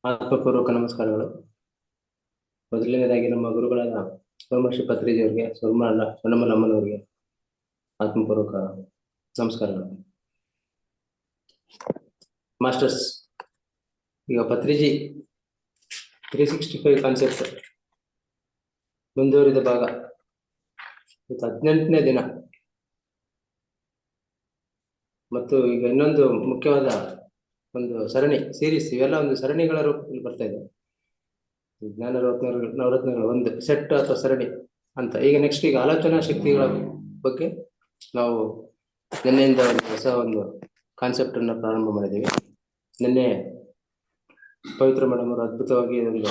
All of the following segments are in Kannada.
ಆತ್ಮಪೂರ್ವಕ ನಮಸ್ಕಾರಗಳು. ಮೊದಲನೇದಾಗಿ ನಮ್ಮ ಗುರುಗಳಾದ ಸೋಮಶ್ರೀ ಪತ್ರಿಜಿಯವರಿಗೆ, ಸ್ವರ್ಣಮಲ್ಲಮ್ಮನವರಿಗೆ ಆತ್ಮಪೂರ್ವಕ ನಮಸ್ಕಾರಗಳು. ಮಾಸ್ಟರ್ಸ್, ಈಗ ಪತ್ರಿಜಿ 365 ಕಾನ್ಸೆಪ್ಟ್ ಮುಂದುವರಿದ ಭಾಗ, 18ನೇ ದಿನ. ಮತ್ತು ಈಗ ಇನ್ನೊಂದು ಮುಖ್ಯವಾದ ಒಂದು ಸರಣಿ ಸೀರೀಸ್, ಇವೆಲ್ಲ ಒಂದು ಸರಣಿಗಳ ರೂಪದಲ್ಲಿ ಬರ್ತಾ ಇದೆ. ಜ್ಞಾನ ನವರತ್ನಗಳ ಒಂದು ಸೆಟ್ ಅಥವಾ ಸರಣಿ ಅಂತ. ಈಗ ನೆಕ್ಸ್ಟ್ ಈಗ ಆಲೋಚನಾ ಶಕ್ತಿಗಳ ಬಗ್ಗೆ ನಾವು ನಿನ್ನೆಯಿಂದ ಒಂದು ಹೊಸ ಒಂದು ಕಾನ್ಸೆಪ್ಟ್ ಅನ್ನು ಪ್ರಾರಂಭ ಮಾಡಿದ್ದೀವಿ. ನಿನ್ನೆ ಪವಿತ್ರ ಮೇಡಮ್ ಅವರು ಅದ್ಭುತವಾಗಿ ಒಂದು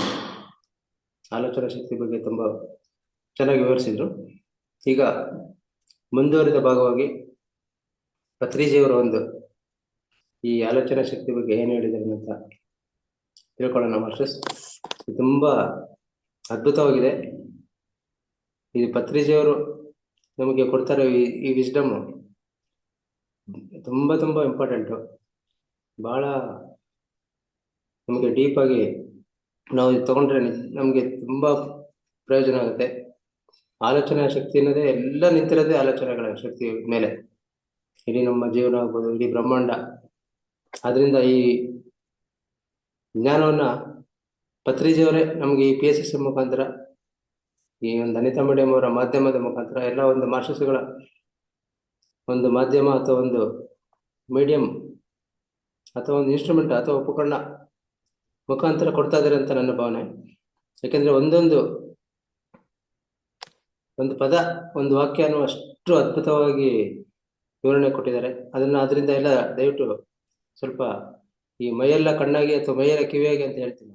ಆಲೋಚನಾ ಶಕ್ತಿ ಬಗ್ಗೆ ತುಂಬಾ ಚೆನ್ನಾಗಿ ವಿವರಿಸಿದ್ರು. ಈಗ ಮುಂದುವರಿದ ಭಾಗವಾಗಿ ಪತ್ರಿಜಿಯವರ ಒಂದು ಈ ಆಲೋಚನಾ ಶಕ್ತಿ ಬಗ್ಗೆ ಏನು ಹೇಳಿದ್ದಾರೆ ಅಂತ ತಿಳ್ಕೊಳ್ಳೋಣ. ಮಾಸ್ಟರ್ಸ್, ತುಂಬಾ ಅದ್ಭುತವಾಗಿದೆ. ಈ ಪತ್ರಿಜಿಯವರು ನಮಗೆ ಕೊಡ್ತಾರೆ ಈ ವಿಸ್ಡಮ್ ತುಂಬಾ ತುಂಬಾ ಇಂಪಾರ್ಟೆಂಟು. ಬಹಳ ನಮಗೆ ಡೀಪ್ ಆಗಿ ನಾವು ತಗೊಂಡ್ರೆ ನಮಗೆ ತುಂಬಾ ಪ್ರಯೋಜನ ಆಗುತ್ತೆ. ಆಲೋಚನಾ ಶಕ್ತಿ ಅನ್ನೋದೇ ಎಲ್ಲ ನಿಂತಿರೋದೇ ಆಲೋಚನೆಗಳ ಶಕ್ತಿ ಮೇಲೆ. ಇಡೀ ನಮ್ಮ ಜೀವನ ಆಗ್ಬೋದು, ಇಡೀ ಬ್ರಹ್ಮಾಂಡ. ಆದ್ರಿಂದ ಈ ಜ್ಞಾನವನ್ನ ಪತ್ರಿಜಿಯವರೇ ನಮ್ಗೆ ಈ PSSM ಮುಖಾಂತರ, ಈ ಒಂದು ಅನಿತಾ ಮೇಡಮ್ ಅವರ ಮಾಧ್ಯಮದ ಮುಖಾಂತರ, ಎಲ್ಲ ಒಂದು ಮಾಸ್ಟರ್ಸ್ಗಳ ಒಂದು ಮಾಧ್ಯಮ ಅಥವಾ ಒಂದು ಮೀಡಿಯಂ ಅಥವಾ ಒಂದು ಇನ್ಸ್ಟ್ರೂಮೆಂಟ್ ಅಥವಾ ಉಪಕರಣ ಮುಖಾಂತರ ಕೊಡ್ತಾ ಇದ್ದಾರೆ ಅಂತ ನನ್ನ ಭಾವನೆ. ಯಾಕೆಂದ್ರೆ ಒಂದೊಂದು ಒಂದು ಪದ, ಒಂದು ವಾಕ್ಯನೂ ಅಷ್ಟು ಅದ್ಭುತವಾಗಿ ವಿವರಣೆ ಕೊಟ್ಟಿದ್ದಾರೆ. ಅದರಿಂದ ಎಲ್ಲ ದಯವಿಟ್ಟು ಸ್ವಲ್ಪ ಈ ಮೈಯೆಲ್ಲ ಕಣ್ಣಾಗಿ ಅಥವಾ ಮೈಯೆಲ್ಲ ಕಿವಿಯಾಗಿ ಅಂತ ಹೇಳ್ತೀನಿ,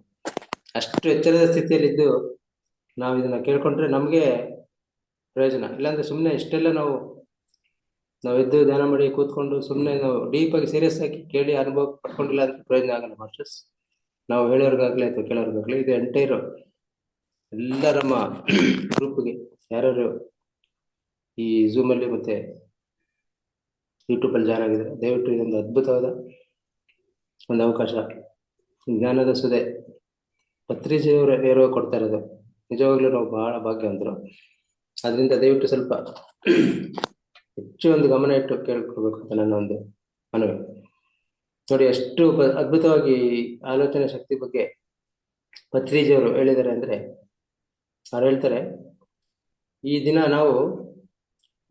ಅಷ್ಟು ಎಚ್ಚರದ ಸ್ಥಿತಿಯಲ್ಲಿದ್ದು ನಾವು ಇದನ್ನ ಕೇಳ್ಕೊಂಡ್ರೆ ನಮಗೆ ಪ್ರಯೋಜನ. ಇಲ್ಲಾಂದ್ರೆ ಸುಮ್ಮನೆ ಇಷ್ಟೆಲ್ಲ ನಾವು ಎದ್ದು ಧ್ಯಾನ ಮಾಡಿ ಕೂತ್ಕೊಂಡು ಸುಮ್ಮನೆ ನಾವು ಡೀಪ್ ಆಗಿ ಸೀರಿಯಸ್ ಆಗಿ ಕೇಳಿ ಅನುಭವ ಪಡ್ಕೊಂಡಿಲ್ಲ ಅಂದ್ರೆ ಪ್ರಯೋಜನ ಆಗಲ್ಲ ಮಾಸ್ಟರ್ಸ್. ನಾವು ಹೇಳೋರ್ಗಾಗ್ಲಿ ಅಥವಾ ಕೇಳೋರ್ಗಾಗ್ಲಿ, ಇದು ಎಂಟೈರ್ ಎಲ್ಲ ನಮ್ಮ ಗ್ರೂಪ್ಗೆ ಯಾರ್ಯಾರು ಈ ಝೂಮ್ ಅಲ್ಲಿ ಮತ್ತೆ ಯೂಟ್ಯೂಬ್ ಅಲ್ಲಿ ಜಾಯ್ನ್ ಆಗಿದ್ದಾರೆ, ದಯವಿಟ್ಟು ಇದೊಂದು ಅದ್ಭುತವಾದ ಒಂದು ಅವಕಾಶ. ಜ್ಞಾನದ ಸುದೆ ಪತ್ರಿಜಿಯವರು ನೇರವಾಗಿ ಕೊಡ್ತಾ ಇರೋದು ನಿಜವಾಗ್ಲೂ ನಾವು ಬಹಳ ಭಾಗ್ಯವಂತರು. ಅದರಿಂದ ದಯವಿಟ್ಟು ಸ್ವಲ್ಪ ಹೆಚ್ಚು ಒಂದು ಗಮನ ಇಟ್ಟು ಕೇಳ್ಕೊಳ್ಬೇಕು ಅಂತ ನನ್ನ ಒಂದು ಮನವಿ. ನೋಡಿ, ಎಷ್ಟು ಅದ್ಭುತವಾಗಿ ಆಲೋಚನಾ ಶಕ್ತಿ ಬಗ್ಗೆ ಪತ್ರಿಜಿಯವರು ಹೇಳಿದ್ದಾರೆ ಅಂದ್ರೆ, ಅವ್ರು ಹೇಳ್ತಾರೆ, ಈ ದಿನ ನಾವು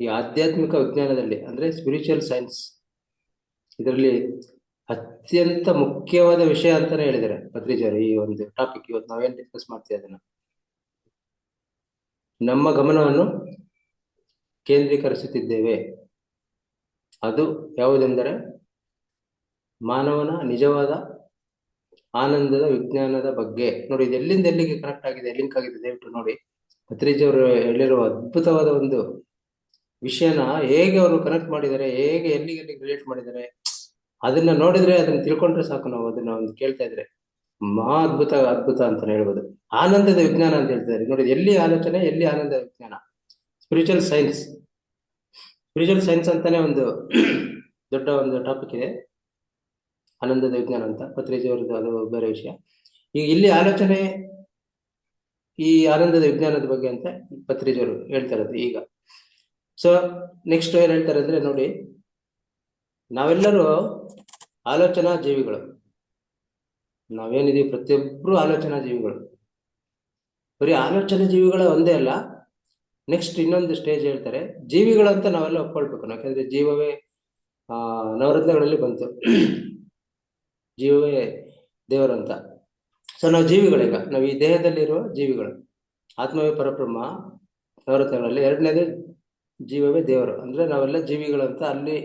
ಈ ಆಧ್ಯಾತ್ಮಿಕ ವಿಜ್ಞಾನದಲ್ಲಿ ಅಂದ್ರೆ ಸ್ಪಿರಿಚುವಲ್ ಸೈನ್ಸ್, ಇದರಲ್ಲಿ ಅತ್ಯಂತ ಮುಖ್ಯವಾದ ವಿಷಯ ಅಂತಾನೆ ಹೇಳಿದ್ದಾರೆ ಪತ್ರಿಜಿಯವರು. ಈ ಒಂದು ಟಾಪಿಕ್ ಇವತ್ತು ನಾವೇನ್ ಡಿಸ್ಕಸ್ ಮಾಡ್ತೀವಿ ಅದನ್ನ ನಮ್ಮ ಗಮನವನ್ನು ಕೇಂದ್ರೀಕರಿಸುತ್ತಿದ್ದೇವೆ. ಅದು ಯಾವುದೆಂದರೆ ಮಾನವನ ನಿಜವಾದ ಆನಂದದ ವಿಜ್ಞಾನದ ಬಗ್ಗೆ. ನೋಡಿ, ಇದು ಎಲ್ಲಿಂದ ಎಲ್ಲಿಗೆ ಕನೆಕ್ಟ್ ಆಗಿದೆ, ಲಿಂಕ್ ಆಗಿದೆ, ದಯವಿಟ್ಟು ನೋಡಿ. ಪತ್ರಿಜಿಯವರು ಹೇಳಿರುವ ಅದ್ಭುತವಾದ ಒಂದು ವಿಷಯನ ಹೇಗೆ ಅವರು ಕನೆಕ್ಟ್ ಮಾಡಿದ್ದಾರೆ, ಹೇಗೆ ಎಲ್ಲಿಗೆ ರಿಲೇಟ್ ಮಾಡಿದ್ದಾರೆ, ಅದನ್ನ ನೋಡಿದ್ರೆ, ಅದನ್ನ ತಿಳ್ಕೊಂಡ್ರೆ ಸಾಕು. ನಾವು ಅದನ್ನ ಒಂದು ಕೇಳ್ತಾ ಇದ್ರೆ ಮಹಾ ಅದ್ಭುತ ಅಂತಾನೆ ಹೇಳ್ಬೋದು. ಆನಂದದ ವಿಜ್ಞಾನ ಅಂತ ಹೇಳ್ತಿದ್ದಾರೆ. ನೋಡಿ, ಎಲ್ಲಿ ಆಲೋಚನೆ, ಎಲ್ಲಿ ಆನಂದ ವಿಜ್ಞಾನ. ಸ್ಪಿರಿಚುವಲ್ ಸೈನ್ಸ್ ಅಂತಾನೆ ಒಂದು ದೊಡ್ಡ ಒಂದು ಟಾಪಿಕ್ ಇದೆ, ಆನಂದದ ವಿಜ್ಞಾನ ಅಂತ ಪತ್ರಿಜಿಯವರದ್ದು. ಅದು ಬೇರೆ ವಿಷಯ. ಈಗ ಇಲ್ಲಿ ಆಲೋಚನೆ, ಈ ಆನಂದದ ವಿಜ್ಞಾನದ ಬಗ್ಗೆ ಅಂತ ಪತ್ರಿಜಿಯವರು ಹೇಳ್ತಾ ಇರೋದು ಈಗ. ಸೊ ನೆಕ್ಸ್ಟ್ ಏನ್ ಹೇಳ್ತಾರೆ ಅಂದ್ರೆ, ನೋಡಿ, ನಾವೆಲ್ಲರೂ ಆಲೋಚನಾ ಜೀವಿಗಳು. ನಾವೇನಿದೀವಿ ಪ್ರತಿಯೊಬ್ರು ಆಲೋಚನಾ ಜೀವಿಗಳು. ಬರೀ ಆಲೋಚನಾ ಜೀವಿಗಳ ಒಂದೇ ಅಲ್ಲ, ನೆಕ್ಸ್ಟ್ ಇನ್ನೊಂದು ಸ್ಟೇಜ್ ಹೇಳ್ತಾರೆ, ಜೀವಿಗಳಂತ ನಾವೆಲ್ಲ ಒಪ್ಕೊಳ್ಬೇಕು. ಯಾಕಂದ್ರೆ ಜೀವವೇ ನವರತ್ನಗಳಲ್ಲಿ ಬಂತು, ಜೀವವೇ ದೇವರಂತ. ಸೊ ನಾವು ಜೀವಿಗಳೀಗ, ನಾವು ಈ ದೇಹದಲ್ಲಿರುವ ಜೀವಿಗಳು. ಆತ್ಮವೇ ಪರಬ್ರಹ್ಮ ನವರತ್ನಗಳಲ್ಲಿ. ಎರಡನೇದು ಜೀವವೇ ದೇವರು, ಅಂದ್ರೆ ನಾವೆಲ್ಲ ಜೀವಿಗಳಂತ. ಅಲ್ಲಿ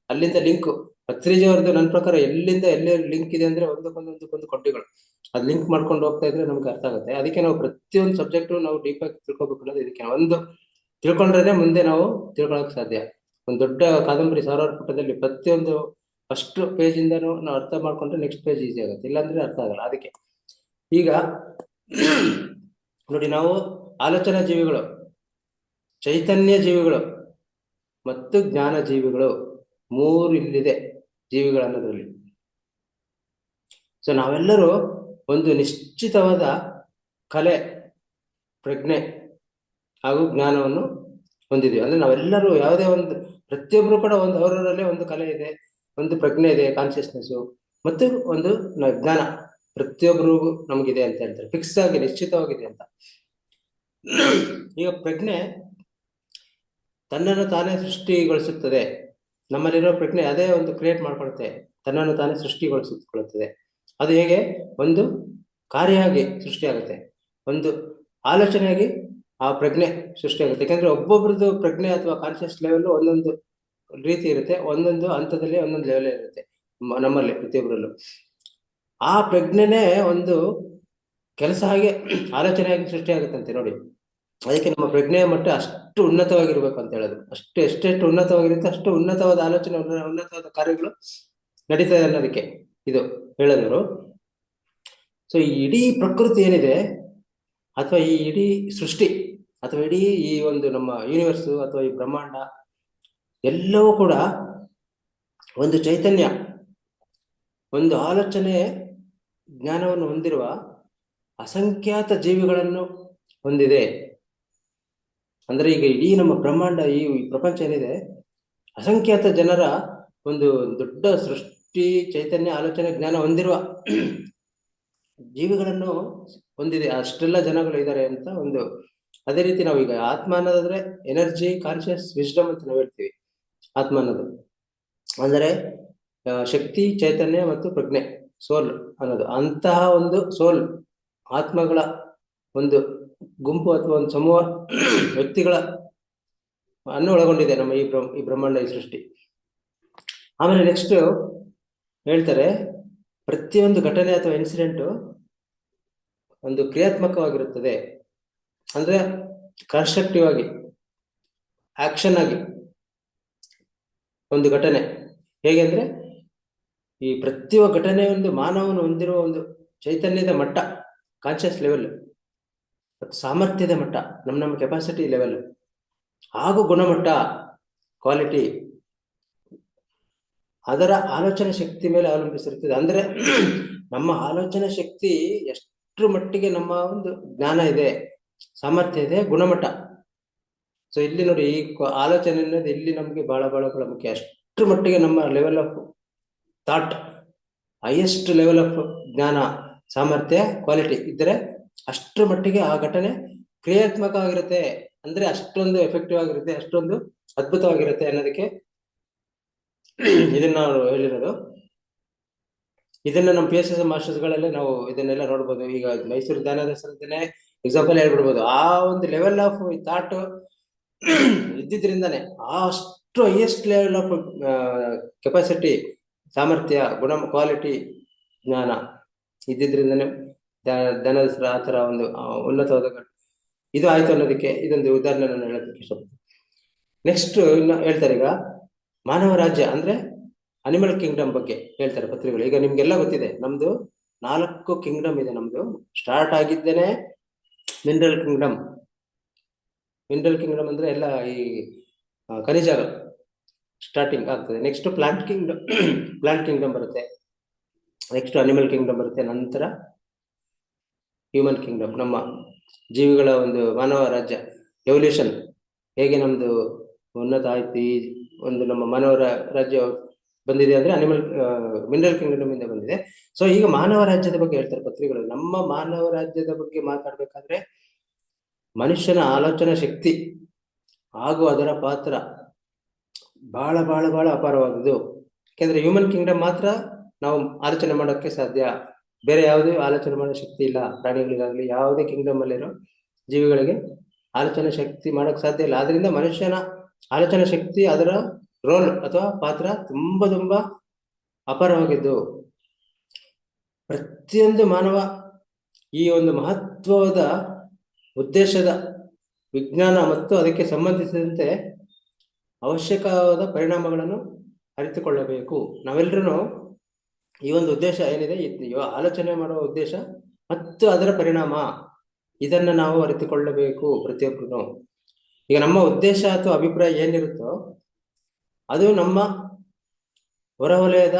ಅಲ್ಲಿಂದ ಲಿಂಕ್ ಪತ್ರಿಜಿಯವರದ್ದು ನನ್ನ ಪ್ರಕಾರ ಎಲ್ಲಿಂದ ಎಲ್ಲಿ ಲಿಂಕ್ ಇದೆ ಅಂದ್ರೆ ಒಂದಕ್ಕೊಂದು ಕೊಂಡಿಗಳು. ಅದು ಲಿಂಕ್ ಮಾಡ್ಕೊಂಡು ಹೋಗ್ತಾ ಇದ್ರೆ ನಮ್ಗೆ ಅರ್ಥ ಆಗುತ್ತೆ. ಅದಕ್ಕೆ ನಾವು ಪ್ರತಿಯೊಂದು ಸಬ್ಜೆಕ್ಟ್ ನಾವು ಡೀಪ್ ಆಗಿ ತಿಳ್ಕೊಬೇಕು ಅನ್ನೋದು ಇದಕ್ಕೆ. ಒಂದು ತಿಳ್ಕೊಂಡ್ರೆ ಮುಂದೆ ನಾವು ತಿಳ್ಕೊಳಕ್ ಸಾಧ್ಯ. ಒಂದು ದೊಡ್ಡ ಕಾದಂಬರಿ 1000 ಪುಟದಲ್ಲಿ ಪ್ರತಿಯೊಂದು ಫಸ್ಟ್ ಪೇಜ್ ಇಂದನೂ ನಾವು ಅರ್ಥ ಮಾಡ್ಕೊಂಡ್ರೆ ನೆಕ್ಸ್ಟ್ ಪೇಜ್ ಈಸಿ ಆಗುತ್ತೆ, ಇಲ್ಲಾಂದ್ರೆ ಅರ್ಥ ಆಗಲ್ಲ. ಅದಕ್ಕೆ ಈಗ ನೋಡಿ, ನಾವು ಆಲೋಚನಾ ಜೀವಿಗಳು, ಚೈತನ್ಯ ಜೀವಿಗಳು ಮತ್ತು ಜ್ಞಾನ ಜೀವಿಗಳು, ಮೂರು ಇಲ್ಲಿದೆ ಜೀವಿಗಳು ಅನ್ನೋದ್ರಲ್ಲಿ. ಸೊ ಸೊ ನಾವೆಲ್ಲರೂ ಒಂದು ನಿಶ್ಚಿತವಾದ ಕಲೆ, ಪ್ರಜ್ಞೆ ಹಾಗೂ ಜ್ಞಾನವನ್ನು ಹೊಂದಿದ್ದೀವಿ. ಅಂದ್ರೆ ನಾವೆಲ್ಲರೂ ಯಾವುದೇ ಒಂದು, ಪ್ರತಿಯೊಬ್ಬರು ಕೂಡ ಒಂದು ಅವರವರಲ್ಲೇ ಒಂದು ಕಲೆ ಇದೆ, ಒಂದು ಪ್ರಜ್ಞೆ ಇದೆ, ಕಾನ್ಶಿಯಸ್ನೆಸ್ ಮತ್ತು ಒಂದು ಜ್ಞಾನ ಪ್ರತಿಯೊಬ್ಬರಿಗೂ ನಮಗಿದೆ ಅಂತ ಹೇಳ್ತಾರೆ. ಫಿಕ್ಸ್ ಆಗಿ ನಿಶ್ಚಿತವಾಗಿದೆ ಅಂತ. ಈಗ ಪ್ರಜ್ಞೆ ತನ್ನನ್ನು ತಾನೇ ಸೃಷ್ಟಿಗೊಳಿಸುತ್ತದೆ. ನಮ್ಮಲ್ಲಿರೋ ಪ್ರಜ್ಞೆ ಅದೇ ಒಂದು ಕ್ರಿಯೇಟ್ ಮಾಡ್ಕೊಳುತ್ತೆ, ತನ್ನನ್ನು ತಾನೇ ಸೃಷ್ಟಿಗೊಳಿಸಿಕೊಳ್ಳುತ್ತದೆ. ಅದು ಹೇಗೆ? ಒಂದು ಕಾರ್ಯ ಆಗಿ ಸೃಷ್ಟಿಯಾಗುತ್ತೆ, ಒಂದು ಆಲೋಚನೆಯಾಗಿ ಆ ಪ್ರಜ್ಞೆ ಸೃಷ್ಟಿಯಾಗುತ್ತೆ. ಯಾಕಂದ್ರೆ ಒಬ್ಬೊಬ್ರದ್ದು ಪ್ರಜ್ಞೆ ಅಥವಾ ಕಾನ್ಶಿಯಸ್ ಲೆವೆಲ್ ಒಂದೊಂದು ರೀತಿ ಇರುತ್ತೆ, ಒಂದೊಂದು ಹಂತದಲ್ಲಿ ಒಂದೊಂದು ಲೆವೆಲ್ ಇರುತ್ತೆ ನಮ್ಮಲ್ಲಿ ಪ್ರತಿಯೊಬ್ಬರಲ್ಲೂ. ಆ ಪ್ರಜ್ಞೆನೇ ಒಂದು ಕೆಲಸ ಹಾಗೆ ಆಲೋಚನೆಯಾಗಿ ಸೃಷ್ಟಿಯಾಗುತ್ತಂತೆ ನೋಡಿ. ಅದಕ್ಕೆ ನಮ್ಮ ಪ್ರಜ್ಞೆಯ ಮಟ್ಟ ಅಷ್ಟು ಉನ್ನತವಾಗಿರ್ಬೇಕು ಅಂತ ಹೇಳೋದು. ಎಷ್ಟೆಷ್ಟು ಉನ್ನತವಾಗಿರುತ್ತೆ ಅಷ್ಟು ಉನ್ನತವಾದ ಆಲೋಚನೆ, ಉನ್ನತವಾದ ಕಾರ್ಯಗಳು ನಡೀತಾ ಇದೆ ಅನ್ನೋದಕ್ಕೆ ಇದು ಹೇಳೋದವರು. ಸೊ ಈ ಇಡೀ ಪ್ರಕೃತಿ ಏನಿದೆ, ಅಥವಾ ಈ ಇಡೀ ಸೃಷ್ಟಿ, ಅಥವಾ ಇಡೀ ಈ ಒಂದು ನಮ್ಮ ಯೂನಿವರ್ಸ್ ಅಥವಾ ಈ ಬ್ರಹ್ಮಾಂಡ ಎಲ್ಲವೂ ಕೂಡ ಒಂದು ಚೈತನ್ಯ, ಒಂದು ಆಲೋಚನೆ ಜ್ಞಾನವನ್ನು ಹೊಂದಿರುವ ಅಸಂಖ್ಯಾತ ಜೀವಿಗಳನ್ನು ಹೊಂದಿದೆ. ಅಂದ್ರೆ ಈಗ ಇಡೀ ನಮ್ಮ ಬ್ರಹ್ಮಾಂಡ, ಈ ಪ್ರಪಂಚ ಏನಿದೆ, ಅಸಂಖ್ಯಾತ ಜನರ ಒಂದು ದೊಡ್ಡ ಸೃಷ್ಟಿ, ಚೈತನ್ಯ, ಆಲೋಚನೆ, ಜ್ಞಾನ ಹೊಂದಿರುವ ಜೀವಿಗಳನ್ನು ಹೊಂದಿದೆ. ಅಷ್ಟೆಲ್ಲ ಜನಗಳು ಇದ್ದಾರೆ ಅಂತ ಒಂದು. ಅದೇ ರೀತಿ ನಾವೀಗ ಆತ್ಮ ಅನ್ನೋದಾದ್ರೆ ಎನರ್ಜಿ, ಕಾನ್ಶಿಯಸ್, ವಿಸ್ಡಮ್ ಅಂತ ನಾವು ಹೇಳ್ತೀವಿ. ಆತ್ಮ ಅನ್ನೋದು ಅಂದರೆ ಶಕ್ತಿ, ಚೈತನ್ಯ ಮತ್ತು ಪ್ರಜ್ಞೆ, ಸೋಲ್ ಅನ್ನೋದು. ಅಂತಹ ಒಂದು ಸೋಲ್ ಆತ್ಮಗಳ ಒಂದು ಗುಂಪು ಅಥವಾ ಒಂದು ಸಮೂಹ ವ್ಯಕ್ತಿಗಳ ಅನ್ನು ಒಳಗೊಂಡಿದೆ ನಮ್ಮ ಈ ಬ್ರಹ್ಮಾಂಡ, ಈ ಸೃಷ್ಟಿ. ಆಮೇಲೆ ನೆಕ್ಸ್ಟ್ ಹೇಳ್ತಾರೆ, ಪ್ರತಿಯೊಂದು ಘಟನೆ ಅಥವಾ ಇನ್ಸಿಡೆಂಟ್ ಒಂದು ಕ್ರಿಯಾತ್ಮಕವಾಗಿರುತ್ತದೆ. ಅಂದ್ರೆ ಕನ್ಸ್ಟ್ರಕ್ಟಿವ್ ಆಗಿ, ಆಕ್ಷನ್ ಆಗಿ ಒಂದು ಘಟನೆ. ಹೇಗೆ ಅಂದ್ರೆ ಈ ಪ್ರತಿಯೊಂದು ಘಟನೆ ಒಂದು ಮಾನವನು ಹೊಂದಿರುವ ಒಂದು ಚೈತನ್ಯದ ಮಟ್ಟ, ಕಾನ್ಶಿಯಸ್ ಲೆವೆಲ್, ಸಾಮರ್ಥ್ಯದ ಮಟ್ಟ, ನಮ್ಮ ಕೆಪಾಸಿಟಿ ಲೆವೆಲ್, ಹಾಗೂ ಗುಣಮಟ್ಟ, ಕ್ವಾಲಿಟಿ, ಅದರ ಆಲೋಚನೆ ಶಕ್ತಿ ಮೇಲೆ ಅವಲಂಬಿಸಿರುತ್ತದೆ. ಅಂದ್ರೆ ನಮ್ಮ ಆಲೋಚನೆ ಶಕ್ತಿ ಎಷ್ಟರ ಮಟ್ಟಿಗೆ ನಮ್ಮ ಒಂದು ಜ್ಞಾನ ಇದೆ, ಸಾಮರ್ಥ್ಯ ಇದೆ, ಗುಣಮಟ್ಟ. ಸೊ ಇಲ್ಲಿ ನೋಡಿ, ಈ ಆಲೋಚನೆ ಅನ್ನೋದು ಇಲ್ಲಿ ನಮ್ಗೆ ಬಹಳ ಬಹಳ ಬಹಳ ಮುಖ್ಯ. ಅಷ್ಟರ ಮಟ್ಟಿಗೆ ನಮ್ಮ level of thought, highest level of ಜ್ಞಾನ, ಸಾಮರ್ಥ್ಯ, ಕ್ವಾಲಿಟಿ ಇದ್ರೆ ಅಷ್ಟರ ಮಟ್ಟಿಗೆ ಆ ಘಟನೆ ಕ್ರಿಯಾತ್ಮಕ ಆಗಿರುತ್ತೆ. ಅಂದ್ರೆ ಅಷ್ಟೊಂದು ಎಫೆಕ್ಟಿವ್ ಆಗಿರುತ್ತೆ, ಅಷ್ಟೊಂದು ಅದ್ಭುತವಾಗಿರುತ್ತೆ ಅನ್ನೋದಕ್ಕೆ ಇದನ್ನ ನಾವು ಹೇಳಿರೋದು. ಇದನ್ನ ನಮ್ಮ PhD ಮಾಸ್ಟರ್ಸ್ಗಳಲ್ಲೇ ನಾವು ಇದನ್ನೆಲ್ಲ ನೋಡ್ಬೋದು. ಈಗ ಮೈಸೂರು ಜ್ಞಾನದಾಸರನ್ನೇ ಎಕ್ಸಾಂಪಲ್ ಹೇಳ್ಬಿಡ್ಬೋದು. ಆ ಒಂದು ಲೆವೆಲ್ ಆಫ್ ಥಾಟ್ ಇದ್ದಿದ್ರಿಂದಾನೆ, ಅಷ್ಟು ಹೈಯೆಸ್ಟ್ ಲೆವೆಲ್ ಆಫ್ ಕೆಪಾಸಿಟಿ, ಸಾಮರ್ಥ್ಯ, ಕ್ವಾಲಿಟಿ, ಜ್ಞಾನ ಇದ್ದಿದ್ರಿಂದಾನೆ ಜ್ಞಾನದಾಸರ ಆ ತರ ಒಂದು ಉನ್ನತವಾದ ಇದು ಆಯ್ತು ಅನ್ನೋದಕ್ಕೆ ಇದೊಂದು ಉದಾಹರಣೆ ನಾನು ಹೇಳೋದಕ್ಕೆ ಇಷ್ಟಪಡ್ತೀನಿ. ನೆಕ್ಸ್ಟ್ ಇನ್ನು ಹೇಳ್ತಾರೆ, ಈಗ ಮಾನವ ರಾಜ್ಯ ಅಂದ್ರೆ ಅನಿಮಲ್ ಕಿಂಗ್ಡಮ್ ಬಗ್ಗೆ ಹೇಳ್ತಾರೆ ಪತ್ರಿಕೆಗಳು. ಈಗ ನಿಮ್ಗೆಲ್ಲ ಗೊತ್ತಿದೆ, ನಮ್ದು 4 ಕಿಂಗ್ಡಮ್ ಇದೆ. ನಮ್ದು ಸ್ಟಾರ್ಟ್ ಆಗಿದ್ದೇನೆ ಮಿನರಲ್ ಕಿಂಗ್ಡಮ್. ಮಿನರಲ್ ಕಿಂಗ್ಡಮ್ ಅಂದ್ರೆ ಎಲ್ಲ ಈ ಖನಿಜಗಳು ಸ್ಟಾರ್ಟಿಂಗ್ ಆಗ್ತದೆ. ನೆಕ್ಸ್ಟ್ ಪ್ಲಾಂಟ್ ಕಿಂಗ್ಡಮ್ ಬರುತ್ತೆ. ನೆಕ್ಸ್ಟ್ ಅನಿಮಲ್ ಕಿಂಗ್ಡಮ್ ಬರುತ್ತೆ. ನಂತರ ಹ್ಯೂಮನ್ ಕಿಂಗ್ಡಮ್, ನಮ್ಮ ಜೀವಿಗಳ ಒಂದು ಮಾನವ ರಾಜ್ಯ ಎವಲ್ಯೂಷನ್ ಹೇಗೆ ನಮ್ದು ಉನ್ನತ ಆಯ್ತು, ಈ ಒಂದು ನಮ್ಮ ಮಾನವ ರಾಜ್ಯ ಬಂದಿದೆ ಅಂದ್ರೆ ಮಿನರಲ್ ಕಿಂಗ್ಡಮ್ ಇಂದ ಬಂದಿದೆ. ಸೊ ಈಗ ಮಾನವ ರಾಜ್ಯದ ಬಗ್ಗೆ ಹೇಳ್ತಾರೆ ಪತ್ರಿಕೆಗಳು. ನಮ್ಮ ಮಾನವ ರಾಜ್ಯದ ಬಗ್ಗೆ ಮಾತಾಡ್ಬೇಕಾದ್ರೆ ಮನುಷ್ಯನ ಆಲೋಚನಾ ಶಕ್ತಿ ಹಾಗೂ ಅದರ ಪಾತ್ರ ಬಹಳ ಬಹಳ ಬಹಳ ಅಪಾರವಾದದ್ದು. ಯಾಕೆಂದ್ರೆ ಹ್ಯೂಮನ್ ಕಿಂಗ್ಡಮ್ ಮಾತ್ರ ನಾವು ಆಲೋಚನೆ ಮಾಡೋಕ್ಕೆ ಸಾಧ್ಯ, ಬೇರೆ ಯಾವುದೇ ಆಲೋಚನೆ ಮಾಡೋ ಶಕ್ತಿ ಇಲ್ಲ. ಪ್ರಾಣಿಗಳಿಗಾಗ್ಲಿ ಯಾವುದೇ ಕಿಂಗ್ಡಮ್ ಅಲ್ಲಿರೋ ಜೀವಿಗಳಿಗೆ ಆಲೋಚನೆ ಶಕ್ತಿ ಮಾಡೋಕ್ ಸಾಧ್ಯ ಇಲ್ಲ. ಆದ್ರಿಂದ ಮನುಷ್ಯನ ಆಲೋಚನಾ ಶಕ್ತಿ, ಅದರ ರೋಲ್ ಅಥವಾ ಪಾತ್ರ ತುಂಬಾ ತುಂಬಾ ಅಪಾರವಾಗಿದ್ದು, ಪ್ರತಿಯೊಂದು ಮಾನವ ಈ ಒಂದು ಮಹತ್ವದ ಉದ್ದೇಶದ ವಿಜ್ಞಾನ ಮತ್ತು ಅದಕ್ಕೆ ಸಂಬಂಧಿಸಿದಂತೆ ಅವಶ್ಯಕವಾದ ಪರಿಣಾಮಗಳನ್ನು ಅರಿತುಕೊಳ್ಳಬೇಕು. ನಾವೆಲ್ಲರೂ ಈ ಒಂದು ಉದ್ದೇಶ ಏನಿದೆ, ಆಲೋಚನೆ ಮಾಡುವ ಉದ್ದೇಶ ಮತ್ತು ಅದರ ಪರಿಣಾಮ, ಇದನ್ನ ನಾವು ಅರಿತುಕೊಳ್ಳಬೇಕು ಪ್ರತಿಯೊಬ್ಬರು. ಈಗ ನಮ್ಮ ಉದ್ದೇಶ ಅಥವಾ ಅಭಿಪ್ರಾಯ ಏನಿರುತ್ತೋ ಅದು ನಮ್ಮ ಹೊರವಲಯದ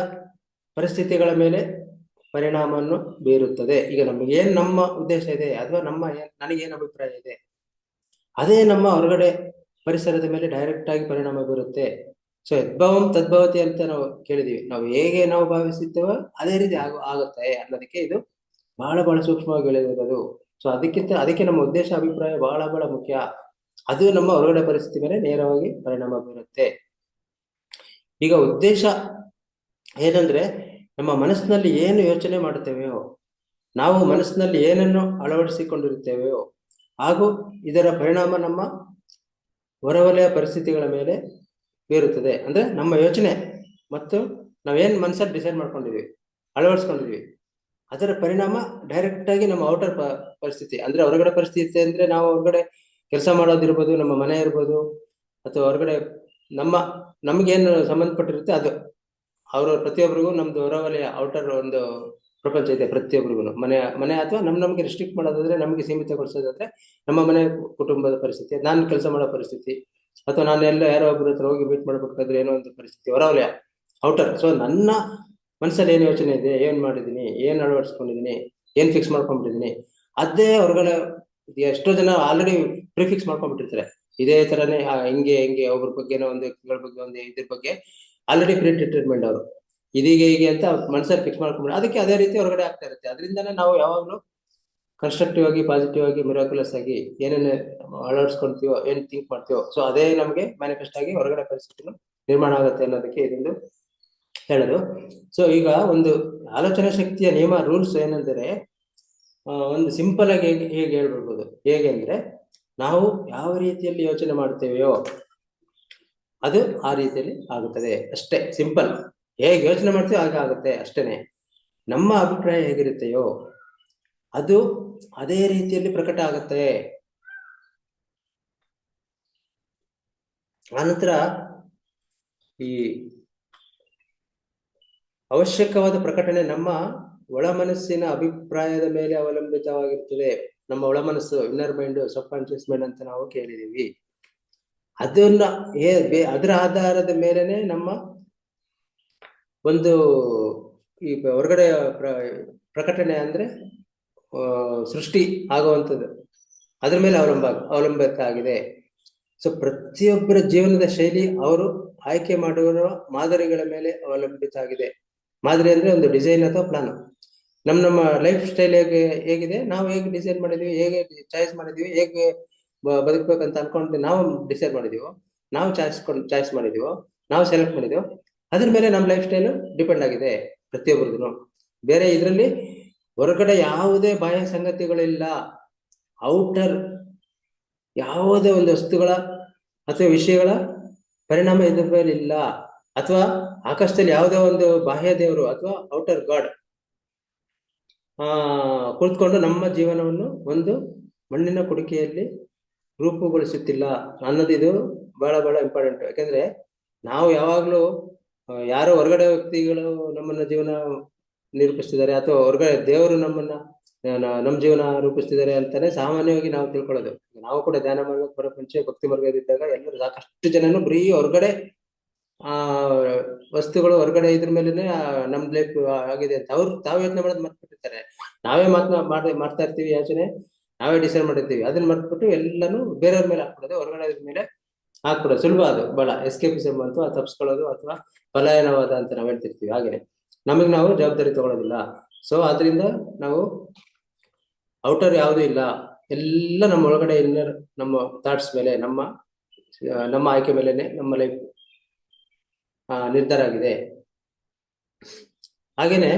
ಪರಿಸ್ಥಿತಿಗಳ ಮೇಲೆ ಪರಿಣಾಮವನ್ನು ಬೀರುತ್ತದೆ. ಈಗ ನಮಗೆ ಏನ್ ನಮ್ಮ ಉದ್ದೇಶ ಇದೆ ಅಥವಾ ನನಗೇನು ಅಭಿಪ್ರಾಯ ಇದೆ ಅದೇ ನಮ್ಮ ಹೊರಗಡೆ ಪರಿಸರದ ಮೇಲೆ ಡೈರೆಕ್ಟ್ ಆಗಿ ಪರಿಣಾಮ ಬೀರುತ್ತೆ. ಸೊ ಯದ್ಭಾವಂ ತದ್ಭವತಿ ಅಂತ ನಾವು ಕೇಳಿದೀವಿ. ನಾವು ಹೇಗೆ ನಾವು ಭಾವಿಸುತ್ತೇವೋ ಅದೇ ರೀತಿ ಆಗುತ್ತೆ ಅನ್ನೋದಕ್ಕೆ ಇದು ಬಹಳ ಬಹಳ ಸೂಕ್ಷ್ಮವಾಗಿ ಹೇಳಿರೋದು. ಸೊ ಅದಕ್ಕೆ ನಮ್ಮ ಉದ್ದೇಶ ಅಭಿಪ್ರಾಯ ಬಹಳ ಬಹಳ ಮುಖ್ಯ. ಅದು ನಮ್ಮ ಹೊರಗಡೆ ಪರಿಸ್ಥಿತಿ ಮೇಲೆ ನೇರವಾಗಿ ಪರಿಣಾಮ ಬೀರುತ್ತೆ. ಈಗ ಉದ್ದೇಶ ಏನಂದ್ರೆ ನಮ್ಮ ಮನಸ್ಸಿನಲ್ಲಿ ಏನು ಯೋಚನೆ ಮಾಡುತ್ತೇವೆಯೋ, ನಾವು ಮನಸ್ಸಿನಲ್ಲಿ ಏನನ್ನು ಅಳವಡಿಸಿಕೊಂಡಿರುತ್ತೇವೆಯೋ ಹಾಗೂ ಇದರ ಪರಿಣಾಮ ನಮ್ಮ ಹೊರವಲಯ ಪರಿಸ್ಥಿತಿಗಳ ಮೇಲೆ ಬೀರುತ್ತದೆ. ಅಂದ್ರೆ ನಮ್ಮ ಯೋಚನೆ ಮತ್ತು ನಾವೇನ್ ಮನಸ್ಸಲ್ಲಿ ಡಿಸೈಡ್ ಮಾಡ್ಕೊಂಡಿದೀವಿ, ಅಳವಡಿಸ್ಕೊಂಡಿದೀವಿ, ಅದರ ಪರಿಣಾಮ ಡೈರೆಕ್ಟ್ ಆಗಿ ನಮ್ಮ ಔಟರ್ ಪರಿಸ್ಥಿತಿ ಅಂದ್ರೆ ಹೊರಗಡೆ ಪರಿಸ್ಥಿತಿ ಅಂದ್ರೆ ನಾವು ಹೊರಗಡೆ ಕೆಲಸ ಮಾಡೋದಿರ್ಬೋದು, ನಮ್ಮ ಮನೆ ಇರ್ಬೋದು, ಅಥವಾ ಹೊರಗಡೆ ನಮ್ಗೇನು ಸಂಬಂಧಪಟ್ಟಿರುತ್ತೆ ಅದು. ಪ್ರತಿಯೊಬ್ಬರಿಗೂ ನಮ್ದು ಹೊರವಲಯ ಔಟರ್ ಒಂದು ಪ್ರಪಂಚ ಇದೆ ಪ್ರತಿಯೊಬ್ಬರಿಗೂ. ಮನೆ ಅಥವಾ ನಮ್ಗೆ ರಿಸ್ಟ್ರಿಕ್ಟ್ ಮಾಡೋದಾದ್ರೆ, ನಮ್ಗೆ ಸೀಮಿತಗೊಳಿಸೋದಾದ್ರೆ ನಮ್ಮ ಮನೆ ಕುಟುಂಬದ ಪರಿಸ್ಥಿತಿ, ನಾನು ಕೆಲಸ ಮಾಡೋ ಪರಿಸ್ಥಿತಿ, ಅಥವಾ ನಾನು ಯಾರೋ ಒಬ್ಬರ ಹತ್ರ ಹೋಗಿ ಮೀಟ್ ಮಾಡ್ಬೇಕಾದ್ರೆ ಏನೋ ಒಂದು ಪರಿಸ್ಥಿತಿ, ಹೊರವಲಯ ಔಟರ್. ಸೊ ನನ್ನ ಮನಸ್ಸಲ್ಲಿ ಏನ್ ಯೋಚನೆ ಇದೆ, ಏನ್ ಮಾಡಿದೀನಿ, ಏನ್ ಅಳವಡಿಸ್ಕೊಂಡಿದೀನಿ, ಏನ್ ಫಿಕ್ಸ್ ಮಾಡ್ಕೊಂಡ್ಬಿಟ್ಟಿದೀನಿ, ಅದೇ ಹೊರಗಡೆ. ಎಷ್ಟೋ ಜನ ಆಲ್ರೆಡಿ ಪ್ರಿಫಿಕ್ಸ್ ಮಾಡ್ಕೊಂಡ್ಬಿಟ್ಟಿರ್ತಾರೆ. ಇದೇ ತರನೇ ಹಿಂಗೆ ಒಬ್ಬರ ಬಗ್ಗೆನೋ ಒಂದು ಬಗ್ಗೆ ಒಂದು ಇದ್ರ ಬಗ್ಗೆ ಆಲ್ರೆಡಿ ಪ್ರೀ ಟ್ರೀಟ್ಮೆಂಟ್ ಅವರು ಇದೀಗ ಹೀಗೆ ಅಂತ ಮನಸ್ಸಲ್ಲಿ ಫಿಕ್ಸ್ ಮಾಡ್ಕೊಂಡ್ಬಿಟ್ಟು ಅದಕ್ಕೆ ಅದೇ ರೀತಿ ಹೊರಗಡೆ ಆಗ್ತಾ ಇರುತ್ತೆ. ಅದರಿಂದನೇ ನಾವು ಯಾವಾಗಲೂ ಕನ್ಸ್ಟ್ರಕ್ಟಿವ್ ಆಗಿ, ಪಾಸಿಟಿವ್ ಆಗಿ, ಮಿರಾಕ್ಯುಲಸ್ ಆಗಿ ಏನೇನು ಅಳವಡಿಸ್ಕೊಂತೀವೋ, ಏನ್ ಥಿಂಕ್ ಮಾಡ್ತೀವೋ, ಸೊ ಅದೇ ನಮಗೆ ಮ್ಯಾನಿಫೆಸ್ಟ್ ಆಗಿ ಹೊರಗಡೆ ಪರಿಸ್ಥಿತಿನೂ ನಿರ್ಮಾಣ ಆಗುತ್ತೆ ಅನ್ನೋದಕ್ಕೆ ಇದೊಂದು ಹೇಳೋದು. ಸೊ ಈಗ ಒಂದು ಆಲೋಚನಾ ಶಕ್ತಿಯ ನಿಯಮ, ರೂಲ್ಸ್ ಏನಂದ್ರೆ ಒಂದು ಸಿಂಪಲ್ ಆಗಿ ಹೇಗೆ ಹೇಳ್ಬಿಡ್ಬೋದು. ಹೇಗೆ ಅಂದ್ರೆ ನಾವು ಯಾವ ರೀತಿಯಲ್ಲಿ ಯೋಚನೆ ಮಾಡ್ತೇವೆಯೋ ಅದು ಆ ರೀತಿಯಲ್ಲಿ ಆಗುತ್ತದೆ ಅಷ್ಟೇ. ಸಿಂಪಲ್. ಹೇಗೆ ಯೋಚನೆ ಮಾಡ್ತೀವೋ ಹಾಗೆ ಆಗುತ್ತೆ ಅಷ್ಟೇನೆ. ನಮ್ಮ ಅಭಿಪ್ರಾಯ ಹೇಗಿರುತ್ತೆಯೋ ಅದು ಅದೇ ರೀತಿಯಲ್ಲಿ ಪ್ರಕಟ ಆಗುತ್ತೆ. ಆನಂತರ ಈ ಅವಶ್ಯಕವಾದ ಪ್ರಕಟಣೆ ನಮ್ಮ ಒಳ ಮನಸ್ಸಿನ ಅಭಿಪ್ರಾಯದ ಮೇಲೆ ಅವಲಂಬಿತವಾಗಿರ್ತದೆ. ನಮ್ಮ ಒಳ ಮನಸ್ಸು, ಇನ್ನರ್ ಮೈಂಡ್, ಸಬ್ ಕಾನ್ಶಿಯಸ್ ಮೈಂಡ್ ಅಂತ ನಾವು ಕೇಳಿದೀವಿ. ಅದನ್ನ ಅದರ ಆಧಾರದ ಮೇಲೆನೆ ನಮ್ಮ ಒಂದು ಈ ಹೊರಗಡೆ ಪ್ರಕಟಣೆ ಅಂದ್ರೆ ಸೃಷ್ಟಿ ಆಗುವಂಥದ್ದು ಅದ್ರ ಮೇಲೆ ಅವಲಂಬಿತ ಆಗಿದೆ. ಸೊ ಪ್ರತಿಯೊಬ್ಬರ ಜೀವನದ ಶೈಲಿ ಅವರು ಆಯ್ಕೆ ಮಾಡುವ ಮಾದರಿಗಳ ಮೇಲೆ ಅವಲಂಬಿತ ಆಗಿದೆ. ಮಾದರಿ ಅಂದ್ರೆ ಒಂದು ಡಿಸೈನ್ ಅಥವಾ ಪ್ಲಾನ್. ನಮ್ಮ ಲೈಫ್ ಸ್ಟೈಲ್ ಹೇಗಿದೆ, ನಾವು ಹೇಗೆ ಡಿಸೈನ್ ಮಾಡಿದೀವಿ, ಹೇಗೆ ಚಾಯ್ಸ್ ಮಾಡಿದೀವಿ, ಹೇಗೆ ಬದುಕ್ಬೇಕಂತ ಅನ್ಕೊಂಡು ನಾವು ಡಿಸೈಡ್ ಮಾಡಿದೀವೋ, ನಾವು ಚಾಯ್ಸ್ ಮಾಡಿದೀವೋ, ನಾವು ಸೆಲೆಕ್ಟ್ ಮಾಡಿದೀವೋ, ಅದ್ರ ಮೇಲೆ ನಮ್ಮ ಲೈಫ್ ಸ್ಟೈಲ್ ಡಿಪೆಂಡ್ ಆಗಿದೆ ಪ್ರತಿಯೊಬ್ಬರದು. ಬೇರೆ ಇದರಲ್ಲಿ ಹೊರಗಡೆ ಯಾವುದೇ ಬಾಹ್ಯ ಸಂಗತಿಗಳಿಲ್ಲ. ಔಟರ್ ಯಾವುದೇ ಒಂದು ವಸ್ತುಗಳ ಅಥವಾ ವಿಷಯಗಳ ಪರಿಣಾಮ ಇದ್ರ ಮೇಲೆ ಇಲ್ಲ. ಅಥವಾ ಆಕಾಶದಲ್ಲಿ ಯಾವುದೇ ಒಂದು ಬಾಹ್ಯ ದೇವರು ಅಥವಾ ಔಟರ್ ಗಾಡ್ ಕುಳಿತುಕೊಂಡು ನಮ್ಮ ಜೀವನವನ್ನು ಒಂದು ಮಣ್ಣಿನ ಕುಡಿಕೆಯಲ್ಲಿ ರೂಪುಗೊಳಿಸುತ್ತಿಲ್ಲ ಅನ್ನೋದು ಇದು ಬಹಳ ಬಹಳ ಇಂಪಾರ್ಟೆಂಟ್. ಯಾಕಂದ್ರೆ ನಾವು ಯಾವಾಗ್ಲೂ ಯಾರೋ ಹೊರಗಡೆ ವ್ಯಕ್ತಿಗಳು ನಮ್ಮನ್ನ ಜೀವನ ನಿರೂಪಿಸ್ತಿದ್ದಾರೆ ಅಥವಾ ಹೊರಗಡೆ ದೇವರು ನಮ್ಮ ಜೀವನ ರೂಪಿಸ್ತಿದ್ದಾರೆ ಅಂತಾನೆ ಸಾಮಾನ್ಯವಾಗಿ ನಾವು ತಿಳ್ಕೊಳ್ಳೋದು. ನಾವು ಕೂಡ ಧ್ಯಾನ ಮಾರ್ಗಕ್ಕೆ ಬರೋ ಮುಂಚೆ ಭಕ್ತಿ ಮಾರ್ಗದಿದ್ದಾಗ ಎಲ್ಲರೂ ಸಾಕಷ್ಟು ಜನನು ಬರೀ ಹೊರಗಡೆ ವಸ್ತುಗಳು ಹೊರಗಡೆ ಇದ್ರ ಮೇಲೆನೆ ನಮ್ ಲೈಫ್ ಆಗಿದೆ ಅಂತ ತಾವು ಯೋಚನೆ ಮಾಡೋದು ಮರ್ತ್ಬಿಟ್ಟಿರ್ತಾರೆ. ನಾವೇ ಮಾಡ್ತಾ ಇರ್ತೀವಿ ಯೋಚನೆ, ನಾವೇ ಡಿಸೈಡ್ ಮಾಡಿರ್ತೀವಿ. ಅದನ್ನ ಮರ್ತ್ಬಿಟ್ಟು ಎಲ್ಲಾನು ಬೇರೆಯವ್ರ ಮೇಲೆ ಹಾಕ್ಬಿಡೋದು, ಹೊರಗಡೆ ಮೇಲೆ ಹಾಕ್ಬಿಡೋದು. ಸುಲಭ ಅದು, ಬಹಳ ಎಸ್ಕೇಪಿಸಮ್ ಅಥವಾ ತಪ್ಪಿಸ್ಕೊಳ್ಳೋದು ಅಥವಾ ಪಲಾಯನವಾದ ಅಂತ ನಾವ್ ಹೇಳ್ತಿರ್ತೀವಿ. ಹಾಗೇನೆ ನಾವು ಜವಾಬ್ದಾರಿ ತಗೊಳ್ಳೋದಿಲ್ಲ. ಸೊ ಆದ್ರಿಂದ ನಾವು ಔಟರ್ ಯಾವುದೂ ಇಲ್ಲ, ಎಲ್ಲ ನಮ್ಮ ಒಳಗಡೆ ಇನ್ನರ್, ನಮ್ಮ ಥಾಟ್ಸ್ ಮೇಲೆ, ನಮ್ಮ ಆಯ್ಕೆ ಮೇಲೆನೆ ನಮ್ಮ ಲೈಫ್ ನಿರ್ಧಾರ ಆಗಿದೆ. ಹಾಗೇನೆ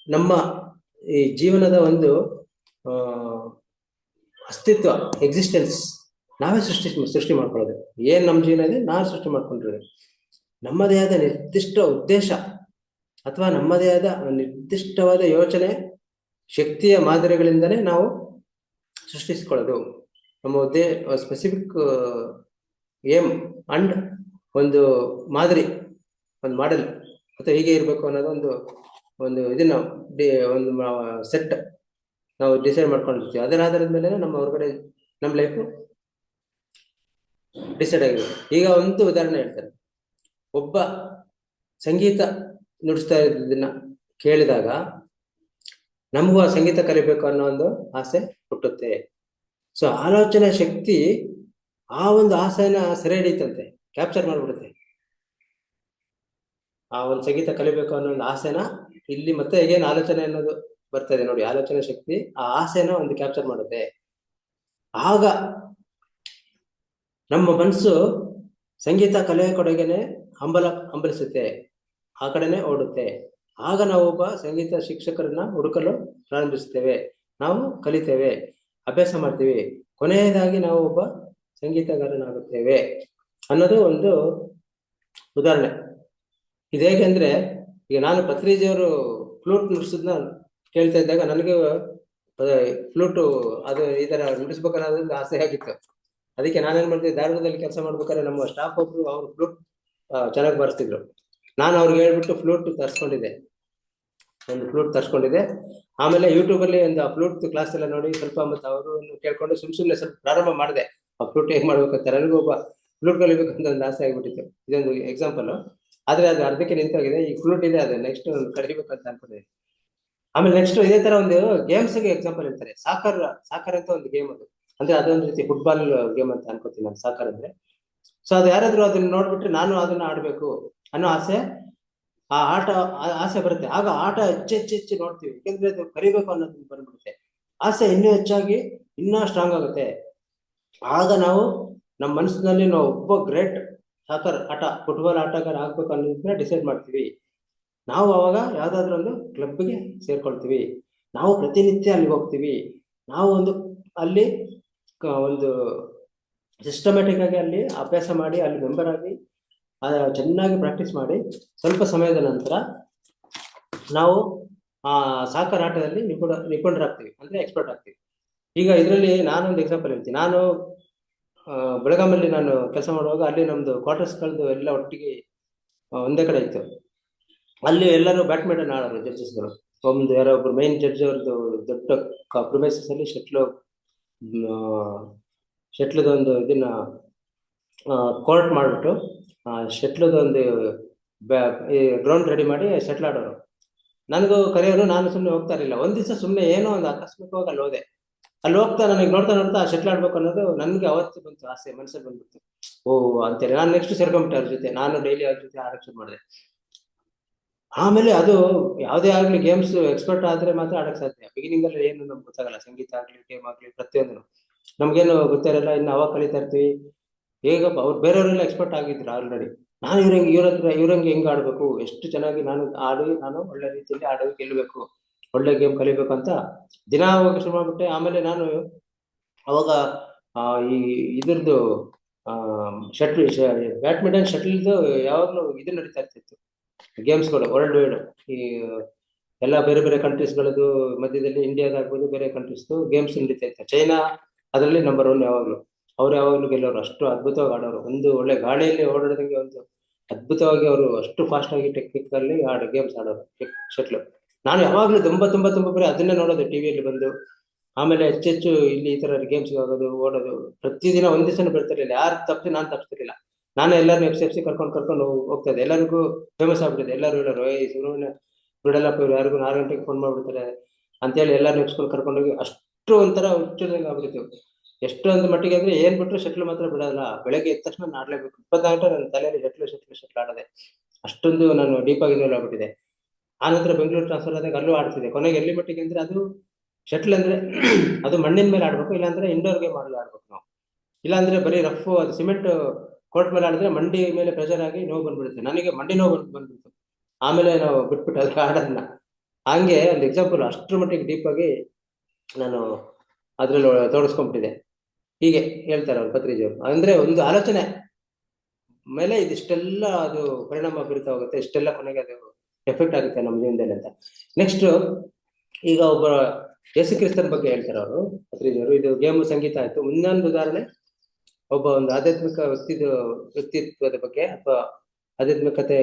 ನಮ್ಮ ಈ ಜೀವನದ ಒಂದು ಅಸ್ತಿತ್ವ, ಎಕ್ಸಿಸ್ಟೆನ್ಸ್ ನಾವೇ ಸೃಷ್ಟಿ ಮಾಡ್ಕೊಳ್ಳೋದು. ಏನ್ ನಮ್ಮ ಜೀವನ ಇದೆ ನಾವೇ ಸೃಷ್ಟಿ ಮಾಡ್ಕೊಂಡಿರೋದು. ನಮ್ಮದೇ ಆದ ನಿರ್ದಿಷ್ಟ ಉದ್ದೇಶ ಅಥವಾ ನಮ್ಮದೇ ಆದ ನಿರ್ದಿಷ್ಟವಾದ ಯೋಚನೆ ಶಕ್ತಿಯ ಮಾದರಿಗಳಿಂದಲೇ ನಾವು ಸೃಷ್ಟಿಸಿಕೊಳ್ಳೋದು. ನಮ್ಮ ಸ್ಪೆಸಿಫಿಕ್ ಏಮ್ ಅಂಡ್ ಒಂದು ಮಾದರಿ, ಒಂದು ಮಾಡೆಲ್ ಅಥವಾ ಹೀಗೆ ಇರ್ಬೇಕು ಅನ್ನೋದು ಒಂದು ಇದನ್ನ ಒಂದು ಸೆಟ್ ನಾವು ಡಿಸೈಡ್ ಮಾಡ್ಕೊಂಡಿರ್ತೀವಿ. ಅದರ ಆಧಾರದ ಮೇಲೆ ನಮ್ಮ ಹೊರಗಡೆ ನಮ್ಮ ಲೈಫ್ ಡಿಸೈಡ್ ಆಗಿದೆ. ಈಗ ಒಂದು ಉದಾಹರಣೆ ಹೇಳ್ತಾರೆ. ಒಬ್ಬ ಸಂಗೀತ ನುಡಿಸ್ತಾ ಇದ್ದದನ್ನ ಕೇಳಿದಾಗ ನಮಗೂ ಆ ಸಂಗೀತ ಕಲಿಬೇಕು ಅನ್ನೋ ಒಂದು ಆಸೆ ಹುಟ್ಟುತ್ತೆ. ಸೊ ಆಲೋಚನೆ ಶಕ್ತಿ ಆ ಒಂದು ಆಸೆನ ಸೆರೆ ಹಿಡಿತಂತೆ, ಕ್ಯಾಪ್ಚರ್ ಮಾಡ್ಬಿಡುತ್ತೆ. ಆ ಒಂದು ಸಂಗೀತ ಕಲಿಬೇಕು ಅನ್ನೋ ಒಂದು ಆಸೆನ ಇಲ್ಲಿ ಮತ್ತೆ ಹೇಗೇನು ಆಲೋಚನೆ ಅನ್ನೋದು ಬರ್ತದೆ ನೋಡಿ, ಆಲೋಚನೆ ಶಕ್ತಿ ಆ ಆಸೆನ ಒಂದು ಕ್ಯಾಪ್ಚರ್ ಮಾಡುತ್ತೆ. ಆಗ ನಮ್ಮ ಮನಸ್ಸು ಸಂಗೀತ ಕಲೆಯ ಕಡೆಗೇನೆ ಹಂಬಲಿಸುತ್ತೆ, ಆ ಕಡೆನೆ ಓಡುತ್ತೆ. ಆಗ ನಾವು ಒಬ್ಬ ಸಂಗೀತ ಶಿಕ್ಷಕರನ್ನ ಹುಡುಕಲು ಪ್ರಾರಂಭಿಸ್ತೇವೆ, ನಾವು ಕಲಿತೇವೆ, ಅಭ್ಯಾಸ ಮಾಡ್ತೀವಿ, ಕೊನೆಯದಾಗಿ ನಾವು ಒಬ್ಬ ಸಂಗೀತಗಾರನಾಗುತ್ತೇವೆ ಅನ್ನೋದು ಒಂದು ಉದಾಹರಣೆ. ಇದು ಹೇಗೆಂದ್ರೆ, ಈಗ ನಾನು ಪತ್ರಿಜಿಯವರು ಫ್ಲೂಟ್ ನುಡಿಸೋದನ್ನ ಕೇಳ್ತಾ ಇದ್ದಾಗ ನನಗೆ ಫ್ಲೂಟು ಅದು ಈ ತರ ನುಡಿಸ್ಬೇಕನ್ನೋದೊಂದು ಆಸೆ ಆಗಿತ್ತು. ಅದಕ್ಕೆ ನಾನೇನ್ ಮಾಡ್ತಿದ್ದೆ, ಧಾರವಾಡದಲ್ಲಿ ಕೆಲಸ ಮಾಡ್ಬೇಕಾದ್ರೆ ನಮ್ಮ ಸ್ಟಾಫ್ ಒಬ್ರು ಅವ್ರು ಫ್ಲೂಟ್ ಚೆನ್ನಾಗಿ ಬಾರಿಸ್ತಿದ್ರು. ನಾನು ಅವ್ರಿಗೆ ಹೇಳ್ಬಿಟ್ಟು ಫ್ಲೂಟ್ ತರಿಸ್ಕೊಂಡಿದ್ದೆ, ಒಂದು ಫ್ಲೂಟ್ ತರಿಸ್ಕೊಂಡಿದ್ದೆ. ಆಮೇಲೆ ಯೂಟ್ಯೂಬ್ ಅಲ್ಲಿ ಒಂದು ಫ್ಲೂಟ್ ಕ್ಲಾಸ್ ಎಲ್ಲ ನೋಡಿ ಸ್ವಲ್ಪ ಮತ್ತೆ ಅವರು ಕೇಳ್ಕೊಂಡು ಸುಮ್ನೆ ಸ್ವಲ್ಪ ಪ್ರಾರಂಭ ಮಾಡಿದೆ. ಆ ಫ್ಲೂಟ್ ಹೇಗ್ ಮಾಡ್ಬೇಕಂತ ನನಗೂ ಒಬ್ಬ ಫ್ಲೂಟ್ ಕಲಿಬೇಕಂತ ಒಂದು ಆಸೆ ಆಗ್ಬಿಟ್ಟಿತ್ತು. ಇದೊಂದು ಎಕ್ಸಾಂಪಲ್. ಆದ್ರೆ ಅದು ಅರ್ಧಕ್ಕೆ ನಿಂತೋಗಿದೆ. ಈ ಫ್ಲೂಟ್ ಇದೆ, ಅದು ನೆಕ್ಸ್ಟ್ ಕಲಿಬೇಕಂತ ಅನ್ಕೊಂಡಿದ್ದೀನಿ. ಆಮೇಲೆ ನೆಕ್ಸ್ಟ್ ಇದೇ ತರ ಒಂದು ಗೇಮ್ಸ್ ಗೆ ಎಕ್ಸಾಂಪಲ್ ಇರ್ತಾರೆ. ಸಾಕರ್ ಅಂತ ಒಂದು ಗೇಮ್, ಅದು ಅಂದ್ರೆ ಅದೊಂದು ರೀತಿ ಫುಟ್ಬಾಲ್ ಗೇಮ್ ಅಂತ ಅನ್ಕೋತೀನಿ ನಾನು, ಸಾಕರ್ ಅಂದ್ರೆ. ಸೊ ಅದು ಯಾರಾದ್ರೂ ಅದನ್ನ ನೋಡ್ಬಿಟ್ರೆ ನಾನು ಅದನ್ನ ಆಡ್ಬೇಕು ಅನ್ನೋ ಆಸೆ, ಆ ಆಸೆ ಬರುತ್ತೆ. ಆಗ ಆಟ ಹೆಚ್ಚೆಚ್ಚು ನೋಡ್ತೀವಿ, ಯಾಕೆಂದ್ರೆ ಅದು ಕಲಿಬೇಕು ಅನ್ನೋದನ್ನ ಬಂದ್ಬಿಡುತ್ತೆ. ಆಸೆ ಇನ್ನೂ ಹೆಚ್ಚಾಗಿ ಇನ್ನೂ ಸ್ಟ್ರಾಂಗ್ ಆಗುತ್ತೆ. ಆಗ ನಾವು ನಮ್ಮ ಮನಸ್ಸಿನಲ್ಲಿ ನಾವು ಒಬ್ಬ ಗ್ರೇಟ್ ಸಾಕರ್ ಫುಟ್ಬಾಲ್ ಆಟಗಾರ ಆಗ್ಬೇಕು ಅನ್ನೋದನ್ನ ಡಿಸೈಡ್ ಮಾಡ್ತೀವಿ. ನಾವು ಅವಾಗ ಯಾವ್ದಾದ್ರು ಒಂದು ಕ್ಲಬ್ಗೆ ಸೇರ್ಕೊಳ್ತೀವಿ, ನಾವು ಪ್ರತಿನಿತ್ಯ ಅಲ್ಲಿಗೆ ಹೋಗ್ತೀವಿ, ನಾವು ಅಲ್ಲಿ ಒಂದು ಸಿಸ್ಟಮ್ಯಾಟಿಕ್ ಆಗಿ ಅಲ್ಲಿ ಅಭ್ಯಾಸ ಮಾಡಿ, ಅಲ್ಲಿ ಮೆಂಬರ್ ಆಗಿ ಚೆನ್ನಾಗಿ ಪ್ರಾಕ್ಟೀಸ್ ಮಾಡಿ, ಸ್ವಲ್ಪ ಸಮಯದ ನಂತರ ನಾವು ಆ ಸಾಕರ್ ಆಟದಲ್ಲಿ ನಿಪುಣರಾಗ್ತೀವಿ, ಅಂದ್ರೆ ಎಕ್ಸ್ಪರ್ಟ್ ಆಗ್ತೀವಿ. ಈಗ ಇದರಲ್ಲಿ ನಾನೊಂದು ಎಕ್ಸಾಂಪಲ್ ಹೇಳ್ತೀನಿ. ನಾನು ಬೆಳಗಾಮಲ್ಲಿ ನಾನು ಕೆಲಸ ಮಾಡುವಾಗ ಅಲ್ಲಿ ನಮ್ದು ಕ್ವಾರ್ಟರ್ಸ್ಗಳದ್ದು ಎಲ್ಲ ಒಟ್ಟಿಗೆ ಒಂದೇ ಕಡೆ ಇತ್ತು. ಅಲ್ಲಿ ಎಲ್ಲರೂ ಬ್ಯಾಡ್ಮಿಂಟನ್ ಆಡೋರು ಜಡ್ಜಸ್ಗಳು. ಯಾರೋ ಒಬ್ರು ಮೈನ್ ಜಡ್ಜ್ ಅವ್ರದ್ದು ದೊಡ್ಡ ಪ್ರೊಮೈಸಸ್ ಅಲ್ಲಿ ಶಟ್ಲದೊಂದು ಇದನ್ನ ಕೋರ್ಟ್ ಮಾಡ್ಬಿಟ್ಟು ಶಟ್ಲದೊಂದು ಗ್ರೌಂಡ್ ರೆಡಿ ಮಾಡಿ ಶಟ್ಲ್ ಆಡೋರು. ನನಗೂ ಕರೆಯೋರು, ನಾನು ಸುಮ್ಮನೆ ಹೋಗ್ತಾ ಇರಲಿಲ್ಲ. ಒಂದ್ ದಿವಸ ಸುಮ್ಮನೆ ಏನೋ ಒಂದು ಆಕಸ್ಮಿಕವಾಗಿ ಅಲ್ಲಿ ಹೋದೆ. ಅಲ್ಲಿ ಹೋಗ್ತಾ ನನಗೆ ನೋಡ್ತಾ ಶಟ್ಲ್ ಆಡ್ಬೇಕು ಅನ್ನೋದು ನನ್ಗೆ ಅವತ್ತು ಬಂತು, ಆಸೆ ಮನಸ್ಸಲ್ಲಿ ಬಂದ್ಬಿಟ್ಟು. ಅಂತೇಳಿ ನಾನು ನೆಕ್ಸ್ಟ್ ಸೇರ್ಕೊಂಡ್ಬಿಟ್ಟೆ ಅವ್ರ ಜೊತೆ. ನಾನು ಡೈಲಿ ಅವ್ರ ಜೊತೆ ಆಡೋಕೆ ಶುರು ಮಾಡಿದೆ. ಆಮೇಲೆ ಅದು ಯಾವುದೇ ಆಗ್ಲಿ ಗೇಮ್ಸ್ ಎಕ್ಸ್ಪರ್ಟ್ ಆದ್ರೆ ಮಾತ್ರ ಆಡಕ್ ಸಾಧ್ಯ. ಬಿಗಿನಿಂಗ್ ಅಲ್ಲಿ ಏನು ನಮ್ಗೆ ಗೊತ್ತಾಗಲ್ಲ, ಸಂಗೀತ ಆಗ್ಲಿ ಗೇಮ್ ಆಗ್ಲಿ ಪ್ರತಿಯೊಂದು ನಮ್ಗೇನು ಗೊತ್ತಿರಲ್ಲ. ಇನ್ನು ಅವಾಗ ಕಲಿತಾ ಇರ್ತೀವಿ. ಹೇಗಪ್ಪ ಅವ್ರು ಬೇರೆಯವರೆಲ್ಲ ಎಕ್ಸ್ಪರ್ಟ್ ಆಗಿದ್ರು ಆಲ್ರೆಡಿ. ನಾನು ಇವ್ರಂಗೆ ಹೆಂಗ್ ಆಡ್ಬೇಕು, ಎಷ್ಟು ಚೆನ್ನಾಗಿ ನಾನು ಒಳ್ಳೆ ರೀತಿಯಲ್ಲಿ ಆಡೋದು ಗೆಲ್ಬೇಕು, ಒಳ್ಳೆ ಗೇಮ್ ಕಲಿಬೇಕು ಅಂತ ದಿನ ಹೋಗಿ ಶುರು ಮಾಡ್ಬಿಟ್ಟೆ. ಆಮೇಲೆ ನಾನು ಅವಾಗ ಈ ಇದ್ರದ್ದು ಬ್ಯಾಡ್ಮಿಂಟನ್ ಶಟ್ಲ್ದು ಯಾವಾಗ್ಲೂ ಇದು ನಡೀತಾ ಇರ್ತಿತ್ತು, ಗೇಮ್ಸ್ಗಳು ವರ್ಲ್ಡ್ ವೈಡ್. ಈ ಎಲ್ಲ ಬೇರೆ ಬೇರೆ ಕಂಟ್ರೀಸ್ಗಳದ್ದು ಮಧ್ಯದಲ್ಲಿ ಇಂಡಿಯಾದಾಗ್ಬೋದು ಬೇರೆ ಕಂಟ್ರೀಸ್ದು ಗೇಮ್ಸ್ ನಡೀತಾ ಇತ್ತು. ಚೈನಾ ಅದರಲ್ಲಿ ನಂಬರ್ 1 ಯಾವಾಗ್ಲೂ. ಅವ್ರು ಯಾವಾಗ್ಲೂ ಗೆಲ್ಲೋರು, ಅಷ್ಟು ಅದ್ಭುತವಾಗಿ ಆಡೋರು. ಒಂದು ಒಳ್ಳೆ ಗಾಳಿಯಲ್ಲಿ ಓಡಾಡೋದಂಗೆ ಒಂದು ಅದ್ಭುತವಾಗಿ ಅವರು ಅಷ್ಟು ಫಾಸ್ಟ್ ಆಗಿ ಟೆಕ್ನಿಕ್ ಅಲ್ಲಿ ಗೇಮ್ಸ್ ಆಡೋರು ಶಟ್ಲ್. ನಾನು ಯಾವಾಗ್ಲೂ ತುಂಬಾ ಬರೀ ಅದನ್ನೇ ನೋಡೋದು ಟಿವಿಯಲ್ಲಿ ಬಂದು. ಆಮೇಲೆ ಹೆಚ್ಚೆಚ್ಚು ಇಲ್ಲಿ ಈ ತರ ಗೇಮ್ಸ್ ಆಗೋದು, ಓಡೋದು. ಪ್ರತಿದಿನ ಒಂದ್ ದಿವಸನೂ ಬರ್ತಿರ್ಲಿಲ್ಲ. ಯಾರು ತಪ್ಪಿ ನಾನು ತಪ್ಪಿಸ್ತಿರ್ಲಿಲ್ಲ. ನಾನು ಎಲ್ಲರೂ ಎಫ್ಸಿ ಕರ್ಕೊಂಡು ಹೋಗ್ತಾ ಇದ್ದೆ. ಎಲ್ಲರಿಗೂ ಫೇಮಸ್ ಆಗ್ಬಿಟ್ಟಿದೆ. ಎಲ್ಲರೂ ಹೇಳೋರು, ಸುಬ್ರಹ್ಮಣ್ಯ ಬಿಡಲ್ಲಪ್ಪ, ಇವ್ರು ಯಾರಿಗೂ 6 ಗಂಟೆಗೆ ಫೋನ್ ಮಾಡ್ಬಿಡ್ತಾರೆ ಅಂತೇಳಿ ಎಲ್ಲರೂ ನೆಪ್ಸ್ಕೊಂಡು ಕರ್ಕೊಂಡೋಗಿ ಅಷ್ಟು ಒಂಥರ ಹುಚ್ಚದಂಗೆ ಆಗ್ಬಿಟ್ಟಿತ್ತು. ಎಷ್ಟೊಂದು ಮಟ್ಟಿಗೆ ಅಂದ್ರೆ ಏನ್ ಬಿಟ್ರು ಶಟ್ಲ್ ಮಾತ್ರ ಬಿಡಲ್ಲ. ಬೆಳಗ್ಗೆ ಎದ್ದ ತಕ್ಷಣ ನಾನು ಆಡ್ಲೇಬೇಕು. 24 ಗಂಟೆ ನನ್ನ ತಲೆಯಲ್ಲಿ ಶಟ್ಲ್ ಆಡೋದೆ. ಅಷ್ಟೊಂದು ನಾನು ಡೀಪ್ ಆಗಿ ಇನ್ವಾಲ್ವ್ ಆಗ್ಬಿಟ್ಟಿದೆ. ಆನಂತರ ಬೆಂಗಳೂರು ಟ್ರಾನ್ಸ್ಫರ್ ಆದಾಗ ಅಲ್ಲೂ ಆಡ್ತಿದ್ದೆ. ಕೊನೆಗೆ ಎಲ್ಲಿ ಮಟ್ಟಿಗೆ ಅಂದ್ರೆ ಅದು ಶಟ್ಲ್ ಅಂದ್ರೆ ಅದು ಮಣ್ಣಿನ ಮೇಲೆ ಆಡ್ಬೇಕು, ಇಲ್ಲಾಂದ್ರೆ ಇಂಡೋರ್ ಗೇಮ್ ಆಡ್ಬೇಕು ನಾವು. ಇಲ್ಲಾಂದ್ರೆ ಬರೀ ರಫ್ ಅದು ಸಿಮೆಂಟ್ ಕೋರ್ಟ್ ಮೇಲೆ ಆಡಿದ್ರೆ ಮಂಡಿ ಮೇಲೆ ಪ್ರೆಷರ್ ಆಗಿ ನೋವು ಬಂದ್ಬಿಡುತ್ತೆ. ನನಗೆ ಮಂಡಿ ನೋವು ಬಂದ್ಬಿಡ್ತು. ಆಮೇಲೆ ನಾವು ಬಿಟ್ಬಿಟ್ಟು ಅದಕ್ಕೆ ಆಡೋದನ್ನ. ಹಂಗೆ ಒಂದು ಎಕ್ಸಾಂಪಲ್, ಅಷ್ಟರ ಮಟ್ಟಿಗೆ ಡೀಪ್ ಆಗಿ ನಾನು ಅದ್ರಲ್ಲಿ ತೋರಿಸ್ಕೊಂಡ್ಬಿಟ್ಟಿದೆ. ಹೀಗೆ ಹೇಳ್ತಾರೆ ಅವ್ರು ಪತ್ರಿಜಿಯವರು. ಅಂದ್ರೆ ಒಂದು ಆಲೋಚನೆ ಮೇಲೆ ಇದಿಷ್ಟೆಲ್ಲ ಅದು ಪರಿಣಾಮ ಬೀರ್ತಾ ಹೋಗುತ್ತೆ, ಇಷ್ಟೆಲ್ಲ ಕೊನೆಗೆ ಅದು ಎಫೆಕ್ಟ್ ಆಗುತ್ತೆ ನಮ್ಮ ಜೀವನದಲ್ಲಿ ಅಂತ. ನೆಕ್ಸ್ಟ್ ಈಗ ಒಬ್ಬ ಯೇಸು ಕ್ರಿಸ್ತನ ಬಗ್ಗೆ ಹೇಳ್ತಾರೆ ಅವರು ಪತ್ರಿಜಿಯವರು. ಇದು ಗೇಮು ಸಂಗೀತ ಆಯ್ತು. ಇನ್ನೊಂದು ಉದಾಹರಣೆ ಒಬ್ಬ ಒಂದು ಆಧ್ಯಾತ್ಮಿಕ ವ್ಯಕ್ತಿತ್ವದ ಬಗ್ಗೆ ಅಥವಾ ಆಧ್ಯಾತ್ಮಿಕತೆ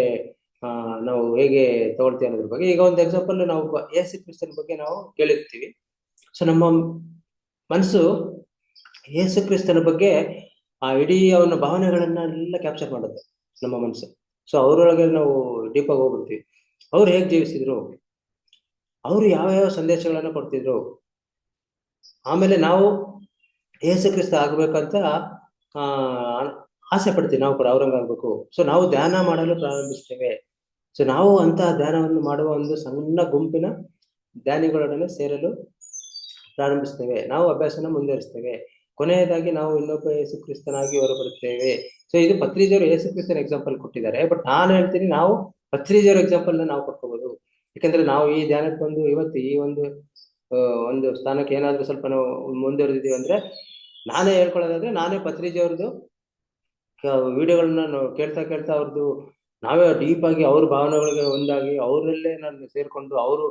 ನಾವು ಹೇಗೆ ತಗೊಳ್ತೀವಿ ಅನ್ನೋದ್ರ ಬಗ್ಗೆ. ಈಗ ಒಂದು ಎಕ್ಸಾಂಪಲ್, ನಾವು ಯೇಸು ಕ್ರಿಸ್ತನ ಬಗ್ಗೆ ನಾವು ಕೇಳಿರ್ತೀವಿ. ಸೊ ನಮ್ಮ ಮನಸ್ಸು ಯೇಸು ಕ್ರಿಸ್ತನ ಬಗ್ಗೆ ಆ ಇಡೀ ಅವನ ಭಾವನೆಗಳನ್ನೆಲ್ಲ ಕ್ಯಾಪ್ಚರ್ ಮಾಡುತ್ತೆ ನಮ್ಮ ಮನಸ್ಸು. ಸೊ ಅವರೊಳಗೆ ನಾವು ಡೀಪ್ ಆಗಿ ಹೋಗ್ಬಿಡ್ತೀವಿ. ಅವ್ರು ಹೇಗೆ ಜೀವಿಸಿದ್ರು, ಅವರು ಯಾವ ಯಾವ ಸಂದೇಶಗಳನ್ನ ಕೊಡ್ತಿದ್ರು. ಆಮೇಲೆ ನಾವು ಯೇಸು ಕ್ರಿಸ್ತ ಆಗ್ಬೇಕಂತ ಆ ಆಸೆ ಪಡ್ತೀವಿ, ನಾವು ಕೂಡ ಅವ್ರಂಗ ಆಗ್ಬೇಕು. ಸೊ ನಾವು ಧ್ಯಾನ ಮಾಡಲು ಪ್ರಾರಂಭಿಸ್ತೇವೆ. ಸೊ ನಾವು ಅಂತಹ ಧ್ಯಾನವನ್ನು ಮಾಡುವ ಒಂದು ಸಣ್ಣ ಗುಂಪಿನ ಧ್ಯಾನಿಗಳೊಡನೆ ಸೇರಲು ಪ್ರಾರಂಭಿಸ್ತೇವೆ. ನಾವು ಅಭ್ಯಾಸನ ಮುಂದುವರಿಸ್ತೇವೆ. ಕೊನೆಯದಾಗಿ ನಾವು ಇನ್ನೊಬ್ಬ ಯೇಸು ಕ್ರಿಸ್ತನಾಗಿ ಹೊರಬರುತ್ತೇವೆ. ಸೊ ಇದು ಪತ್ರಿಜಿಯವರು ಯೇಸು ಕ್ರಿಸ್ತನ ಎಕ್ಸಾಂಪಲ್ ಕೊಟ್ಟಿದ್ದಾರೆ. ಬಟ್ ನಾನು ಹೇಳ್ತೀನಿ, ನಾವು ಪತ್ರಿಜಿಯವರ ಎಕ್ಸಾಂಪಲ್ ನಾವು ಕೊಟ್ಕೋಬಹುದು. ಯಾಕಂದ್ರೆ ನಾವು ಈ ಧ್ಯಾನಕ್ಕೆ ಬಂದು ಇವತ್ತು ಈ ಒಂದು ಸ್ಥಾನಕ್ಕೆ ಏನಾದ್ರೂ ಸ್ವಲ್ಪ ನಾವು ಮುಂದುವರೆದಿದ್ದೀವಿ ಅಂದ್ರೆ, ನಾನೇ ಹೇಳ್ಕೊಳ್ಳೋದಾದ್ರೆ ನಾನೇ ಪತ್ರಿಜಿಯವ್ರದ್ದು ವಿಡಿಯೋಗಳನ್ನ ಕೇಳ್ತಾ ಕೇಳ್ತಾ ಅವ್ರದ್ದು ನಾವೇ ಡೀಪ್ ಆಗಿ ಅವ್ರ ಭಾವನೆಗಳಿಗೆ ಒಂದಾಗಿ ಅವರಲ್ಲೇ ನಾನು ಸೇರ್ಕೊಂಡು ಅವರು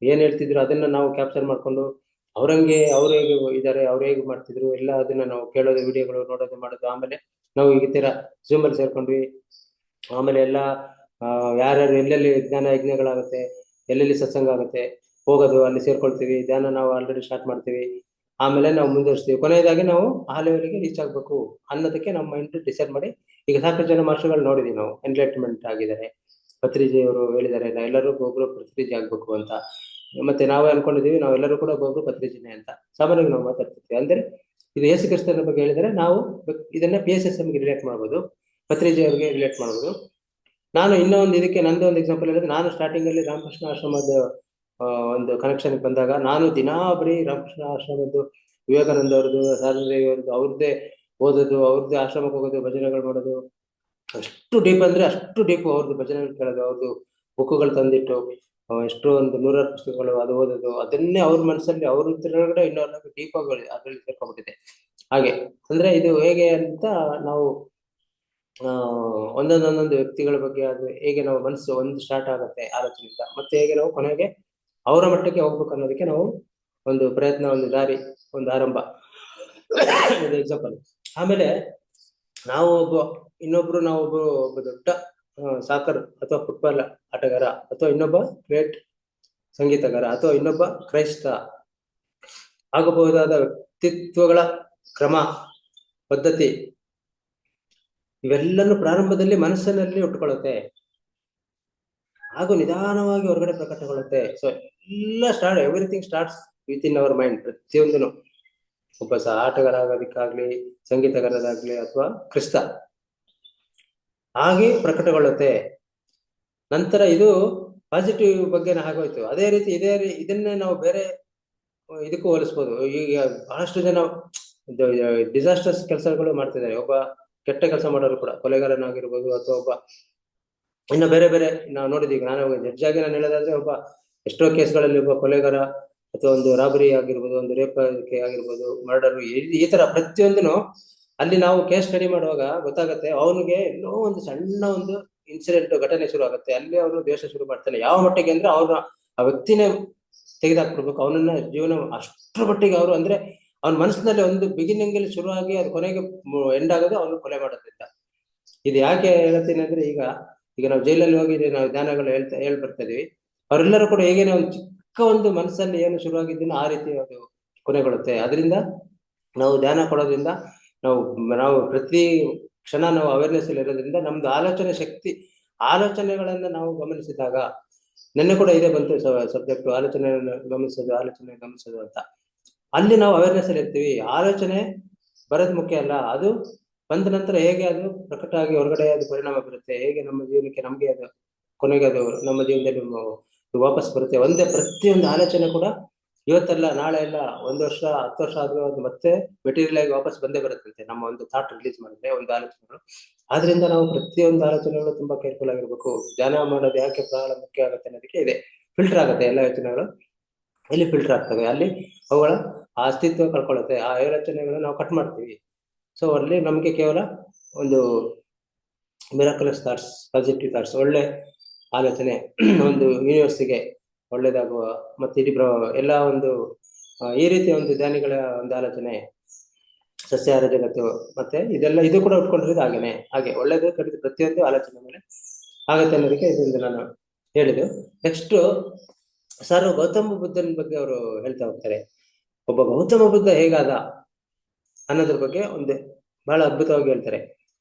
ಏನ್ ಹೇಳ್ತಿದ್ರು ಅದನ್ನ ನಾವು ಕ್ಯಾಪ್ಚರ್ ಮಾಡ್ಕೊಂಡು ಅವ್ರಂಗೆ ಅವ್ರು ಹೇಗೆ ಇದ್ದಾರೆ, ಅವ್ರು ಹೇಗೆ ಮಾಡ್ತಿದ್ರು ಎಲ್ಲ ಅದನ್ನ ನಾವು ಕೇಳೋದು, ವಿಡಿಯೋಗಳು ನೋಡೋದು ಮಾಡೋದು. ಆಮೇಲೆ ನಾವು ಈ ತರ ಜೂಮ್ ಅಲ್ಲಿ ಸೇರ್ಕೊಂಡ್ವಿ. ಆಮೇಲೆ ಎಲ್ಲ ಯಾರ್ಯಾರು ಎಲ್ಲೆಲ್ಲಿ ಜ್ಞಾನ ಯಜ್ಞಗಳಾಗುತ್ತೆ, ಎಲ್ಲೆಲ್ಲಿ ಸತ್ಸಂಗ ಆಗುತ್ತೆ ಹೋಗೋದು, ಅಲ್ಲಿ ಸೇರ್ಕೊಳ್ತೀವಿ. ಧ್ಯಾನ ನಾವು ಆಲ್ರೆಡಿ ಸ್ಟಾರ್ಟ್ ಮಾಡ್ತೀವಿ. ಆಮೇಲೆ ನಾವು ಮುಂದುವರಿಸ್ತೀವಿ. ಕೊನೆಯದಾಗಿ ನಾವು ಆ ಲೆವೆಲ್ಗೆ ರೀಚ್ ಆಗ್ಬೇಕು ಅನ್ನೋದಕ್ಕೆ ನಮ್ಮ ಮೈಂಡ್ ಡಿಸೈಡ್ ಮಾಡಿ, ಈಗ ಸಾಕಷ್ಟು ಜನ ಮಾಸ್ಟರ್ಗಳು ನೋಡಿದೀವಿ ನಾವು, ಎನ್ಲೈಟ್ಮೆಂಟ್ ಆಗಿದ್ದಾರೆ. ಪತ್ರಿಜಿಯವರು ಹೇಳಿದ್ದಾರೆ ಎಲ್ಲರೂ ಒಬ್ಬರು ಪತ್ರಿಜಿ ಆಗ್ಬೇಕು ಅಂತ. ಮತ್ತೆ ನಾವೇ ಅನ್ಕೊಂಡಿದೀವಿ ನಾವೆಲ್ಲರೂ ಕೂಡ ಒಬ್ಬೊಬ್ರು ಪತ್ರಿಜಿನೇ ಅಂತ. ಸಾಮಾನ್ಯವಾಗಿ ನಾವು ಮಾತಾಡ್ತಿರ್ತೀವಿ. ಅಂದ್ರೆ ಇದು ಯೇಸು ಕ್ರಿಸ್ತನ ಬಗ್ಗೆ ಹೇಳಿದರೆ ನಾವು ಇದನ್ನ PSSM ಗೆ ರಿಲೇಟ್ ಮಾಡ್ಬೋದು, ಪತ್ರಿಜಿ ಅವ್ರಿಗೆ ರಿಲೇಟ್ ಮಾಡ್ಬೋದು. ನಾನು ಇನ್ನೂ ಒಂದು ಇದಕ್ಕೆ ನಂದು ಒಂದು ಎಕ್ಸಾಂಪಲ್ ಹೇಳಿದ್ರೆ, ನಾನು ಸ್ಟಾರ್ಟಿಂಗ್ ಅಲ್ಲಿ ರಾಮಕೃಷ್ಣ ಆಶ್ರಮದ ಒಂದು ಕನೆಕ್ಷನ್ ಬಂದಾಗ ನಾನು ದಿನಾ ಬರೀ ರಾಮಕೃಷ್ಣ ಆಶ್ರಮದ್ದು, ವಿವೇಕಾನಂದ ಅವ್ರದ್ದು, ಸಾಧನದೇವಿ ಅವ್ರದ್ದು, ಅವ್ರದ್ದೇ ಓದೋದು, ಅವ್ರದ್ದೇ ಆಶ್ರಮಕ್ಕೆ ಹೋಗೋದು, ಭಜನೆಗಳು ಮಾಡೋದು. ಅಷ್ಟು ಡೀಪ್ ಅಂದ್ರೆ ಅಷ್ಟು ಡೀಪ್ ಅವ್ರದ್ದು ಭಜನೆಗಳು ಕೇಳೋದು, ಅವ್ರದ್ದು ಬುಕ್ಗಳು ತಂದಿಟ್ಟು ಎಷ್ಟೋ ಒಂದು 100 ಪುಸ್ತಕಗಳು ಅದು ಓದೋದು, ಅದನ್ನೇ ಅವ್ರ ಮನಸ್ಸಲ್ಲಿ ಅವ್ರ ಒಳಗಡೆ ಇನ್ನೊಂದು ಡೀಪ್ ಆಗಿ ಅದ್ರಲ್ಲಿ ಸೇರ್ಕೊಂಡ್ಬಿಟ್ಟಿದೆ. ಹಾಗೆ ಅಂದ್ರೆ ಇದು ಹೇಗೆ ಅಂತ ನಾವು ಒಂದೊಂದೊಂದೊಂದು ವ್ಯಕ್ತಿಗಳ ಬಗ್ಗೆ ಅದು ಹೇಗೆ ನಾವು ಮನಸ್ಸು ಒಂದು ಸ್ಟಾರ್ಟ್ ಆಗುತ್ತೆ ಆಲೋಚನೆಯಿಂದ, ಮತ್ತೆ ಹೇಗೆ ನಾವು ಕೊನೆಗೆ ಅವರ ಮಟ್ಟಕ್ಕೆ ಹೋಗ್ಬೇಕು ಅನ್ನೋದಕ್ಕೆ ನಾವು ಒಂದು ಪ್ರಯತ್ನ, ಒಂದು ದಾರಿ, ಒಂದು ಆರಂಭ, ಒಂದು ಎಕ್ಸಾಂಪಲ್. ಆಮೇಲೆ ನಾವು ಒಬ್ಬ ದೊಡ್ಡ ಸಾಕರ್ ಅಥವಾ ಫುಟ್ಬಾಲ್ ಆಟಗಾರ, ಅಥವಾ ಇನ್ನೊಬ್ಬ ಗ್ರೇಟ್ ಸಂಗೀತಗಾರ, ಅಥವಾ ಇನ್ನೊಬ್ಬ ಕ್ರೈಸ್ತ ಆಗಬಹುದಾದ ವ್ಯಕ್ತಿತ್ವಗಳ ಕ್ರಮ ಪದ್ಧತಿ ಇವೆಲ್ಲನೂ ಪ್ರಾರಂಭದಲ್ಲಿ ಮನಸ್ಸಿನಲ್ಲಿ ಉಟ್ಕೊಳ್ಳುತ್ತೆ, ಹಾಗೂ ನಿಧಾನವಾಗಿ ಹೊರಗಡೆ ಪ್ರಕಟಗೊಳ್ಳುತ್ತೆ. ಸೊ ಎಲ್ಲ everything starts with in our mind. ಪ್ರತಿಯೊಂದನು ಒಬ್ಬ ಆಟಗಾರ ಆಗೋದಕ್ಕಾಗ್ಲಿ, ಸಂಗೀತಗಾರರಾಗ್ಲಿ, ಅಥವಾ ಕ್ರಿಸ್ತ ಹಾಗೆ ಪ್ರಕಟಗೊಳ್ಳುತ್ತೆ. ನಂತರ ಇದು ಪಾಸಿಟಿವ್ ಬಗ್ಗೆ ಆಗೋಯ್ತು. ಅದೇ ರೀತಿ ಇದನ್ನೇ ನಾವು ಬೇರೆ ಇದಕ್ಕೂ ಹೋಲಿಸ್ಬೋದು. ಈಗ ಬಹಳಷ್ಟು ಜನ ಡಿಸಾಸ್ಟರ್ಸ್ ಕೆಲಸಗಳು ಮಾಡ್ತಿದ್ದಾರೆ. ಒಬ್ಬ ಕೆಟ್ಟ ಕೆಲಸ ಮಾಡೋರು ಕೂಡ, ಕೊಲೆಗಾರನಾಗಿರ್ಬೋದು, ಅಥವಾ ಒಬ್ಬ ಇನ್ನು ಬೇರೆ ಬೇರೆ ನಾವು ನೋಡಿದೀವಿ. ನಾನು ಜಡ್ಜ್ ಆಗಿ ನಾನು ಹೇಳೋದಾದ್ರೆ, ಒಬ್ಬ ಎಷ್ಟೋ ಕೇಸ್ಗಳಲ್ಲಿ ಒಬ್ಬ ಕೊಲೆಗಾರ ಅಥವಾ ಒಂದು ರಾಬರಿ ಆಗಿರ್ಬೋದು, ಒಂದು ರೇಪ್ ಆಗಿರ್ಬೋದು, ಮರ್ಡರ್, ಈ ತರ ಪ್ರತಿಯೊಂದನು ಅಲ್ಲಿ ನಾವು ಕೇಸ್ ಸ್ಟಡಿ ಮಾಡುವಾಗ ಗೊತ್ತಾಗತ್ತೆ, ಅವನಿಗೆ ಎಲ್ಲೋ ಒಂದು ಸಣ್ಣ ಒಂದು ಇನ್ಸಿಡೆಂಟ್ ಘಟನೆ ಶುರು ಆಗುತ್ತೆ, ಅಲ್ಲಿ ಅವನು ದ್ವೇಷ ಶುರು ಮಾಡ್ತಾನೆ. ಯಾವ ಮಟ್ಟಿಗೆ ಅಂದ್ರೆ ಆ ವ್ಯಕ್ತಿನೇ ತೆಗೆದಾಕ್ಬಿಡ್ಬೇಕು, ಅವನನ್ನ ಜೀವನ ಅಷ್ಟರ ಮಟ್ಟಿಗೆ ಅವರು ಅಂದ್ರೆ ಅವನ ಮನಸ್ಸಿನಲ್ಲಿ ಒಂದು ಬಿಗಿನಿಂಗ್ ಅಲ್ಲಿ ಶುರುವಾಗಿ ಅದು ಕೊನೆಗೆ ಎಂಡ್ ಆಗೋದು ಅವನು ಕೊಲೆ ಮಾಡೋದ್ರಿಂದ. ಇದು ಯಾಕೆ ಹೇಳ್ತೀನಿ ಅಂದ್ರೆ, ಈಗ ನಾವು ಜೈಲಲ್ಲಿ ಹೋಗಿ ನಾವು ಧ್ಯಾನಗಳು ಹೇಳ್ಬರ್ತಾ ಇದೀವಿ. ಅವರೆಲ್ಲರೂ ಕೂಡ ಹೇಗೆ ಒಂದು ಚಿಕ್ಕ ಒಂದು ಮನಸ್ಸಲ್ಲಿ ಏನು ಶುರುವಾಗಿದ್ದೀನೋ ಆ ರೀತಿ ಅದು ಕೊನೆಗೊಳ್ಳುತ್ತೆ. ಅದರಿಂದ ನಾವು ಧ್ಯಾನ ಕೊಡೋದ್ರಿಂದ ನಾವು ಪ್ರತಿ ಕ್ಷಣ ನಾವು ಅವೇರ್ನೆಸ್ ಅಲ್ಲಿ ಇರೋದ್ರಿಂದ ನಮ್ದು ಆಲೋಚನೆ ಶಕ್ತಿ, ಆಲೋಚನೆಗಳನ್ನ ನಾವು ಗಮನಿಸಿದಾಗ, ನಿನ್ನೆ ಕೂಡ ಇದೇ ಬಂತು ಸಬ್ಜೆಕ್ಟ್, ಆಲೋಚನೆ ಗಮನಿಸೋದು ಅಂತ. ಅಲ್ಲಿ ನಾವು ಅವೇರ್ನೆಸ್ ಅಲ್ಲಿ ಇರ್ತೀವಿ. ಆಲೋಚನೆ ಬರೋದು ಮುಖ್ಯ ಅಲ್ಲ, ಅದು ಬಂದ ನಂತರ ಹೇಗೆ ಅದು ಪ್ರಕಟ ಆಗಿ ಹೊರಗಡೆ ಅದು ಪರಿಣಾಮ ಬರುತ್ತೆ, ಹೇಗೆ ನಮ್ಮ ಜೀವನಕ್ಕೆ ನಮ್ಗೆ ಅದು ಕೊನೆಗೆ ಅದು ನಮ್ಮ ಜೀವನದಲ್ಲಿ ವಾಪಸ್ ಬರುತ್ತೆ. ಪ್ರತಿಯೊಂದು ಆಲೋಚನೆ ಕೂಡ ಇವತ್ತಲ್ಲ ನಾಳೆ ಎಲ್ಲ 1 ವರ್ಷ 10 ವರ್ಷ ಆದ್ರೂ ಅದು ಮತ್ತೆ ಮೆಟೀರಿಯಲ್ ಆಗಿ ವಾಪಸ್ ಬಂದೇ ಬರುತ್ತಂತೆ, ನಮ್ಮ ಒಂದು ಥಾಟ್ ರಿಲೀಸ್ ಮಾಡಿದ್ರೆ ಒಂದು ಆಲೋಚನೆಗಳು. ಆದ್ರಿಂದ ನಾವು ಪ್ರತಿಯೊಂದು ಆಲೋಚನೆಗಳು ತುಂಬಾ ಕೇರ್ಫುಲ್ ಆಗಿರ್ಬೇಕು. ಧ್ಯಾನ ಮಾಡೋದು ಯಾಕೆ ಬಹಳ ಮುಖ್ಯ ಆಗುತ್ತೆ ಅನ್ನೋದಕ್ಕೆ ಇದೆ. ಫಿಲ್ಟರ್ ಆಗುತ್ತೆ ಎಲ್ಲ ಯೋಚನೆಗಳು, ಇಲ್ಲಿ ಫಿಲ್ಟರ್ ಆಗ್ತವೆ, ಅಲ್ಲಿ ಅವುಗಳ ಅಸ್ತಿತ್ವ ಕಳ್ಕೊಳ್ಳುತ್ತೆ. ಆ ಆಲೋಚನೆಗಳನ್ನ ನಾವು ಕಟ್ ಮಾಡ್ತೀವಿ. ಸೊ ಅಲ್ಲಿ ನಮ್ಗೆ ಕೇವಲ ಒಂದು ಮಿರಾಕಲಸ್ ಥಾಟ್ಸ್, ಪಾಸಿಟಿವ್ ಥಾಟ್ಸ್, ಒಳ್ಳೆ ಆಲೋಚನೆ, ಒಂದು ಯೂನಿವರ್ಸಿಗೆ ಒಳ್ಳೇದಾಗುವ, ಮತ್ತೆ ಇಡೀ ಎಲ್ಲ ಒಂದು ಈ ರೀತಿಯ ಒಂದು ಧ್ಯಾನಿಗಳ ಒಂದು ಆಲೋಚನೆ, ಸಸ್ಯಾಹಾರ ಜಗತ್ತು, ಮತ್ತೆ ಇದು ಕೂಡ ಉಟ್ಕೊಂಡಿರೋದು ಹಾಗೆ ಒಳ್ಳೇದು ಕಡಿದು ಪ್ರತಿಯೊಂದು ಆಲೋಚನೆ ಮೇಲೆ ಆಗತ್ತೆ ಅನ್ನೋದಕ್ಕೆ ಇದರಿಂದ ನಾನು ಹೇಳಿದ್ದು. ನೆಕ್ಸ್ಟ್ ಸರ್ ಗೌತಮ ಬುದ್ಧನ ಬಗ್ಗೆ ಅವರು ಹೇಳ್ತಾ ಹೋಗ್ತಾರೆ. ಒಬ್ಬ ಗೌತಮ ಬುದ್ಧ ಹೇಗಾದ ಅನ್ನೋದ್ರ ಬಗ್ಗೆ ಒಂದು ಬಹಳ ಅದ್ಭುತವಾಗಿ ಹೇಳ್ತಾರೆ.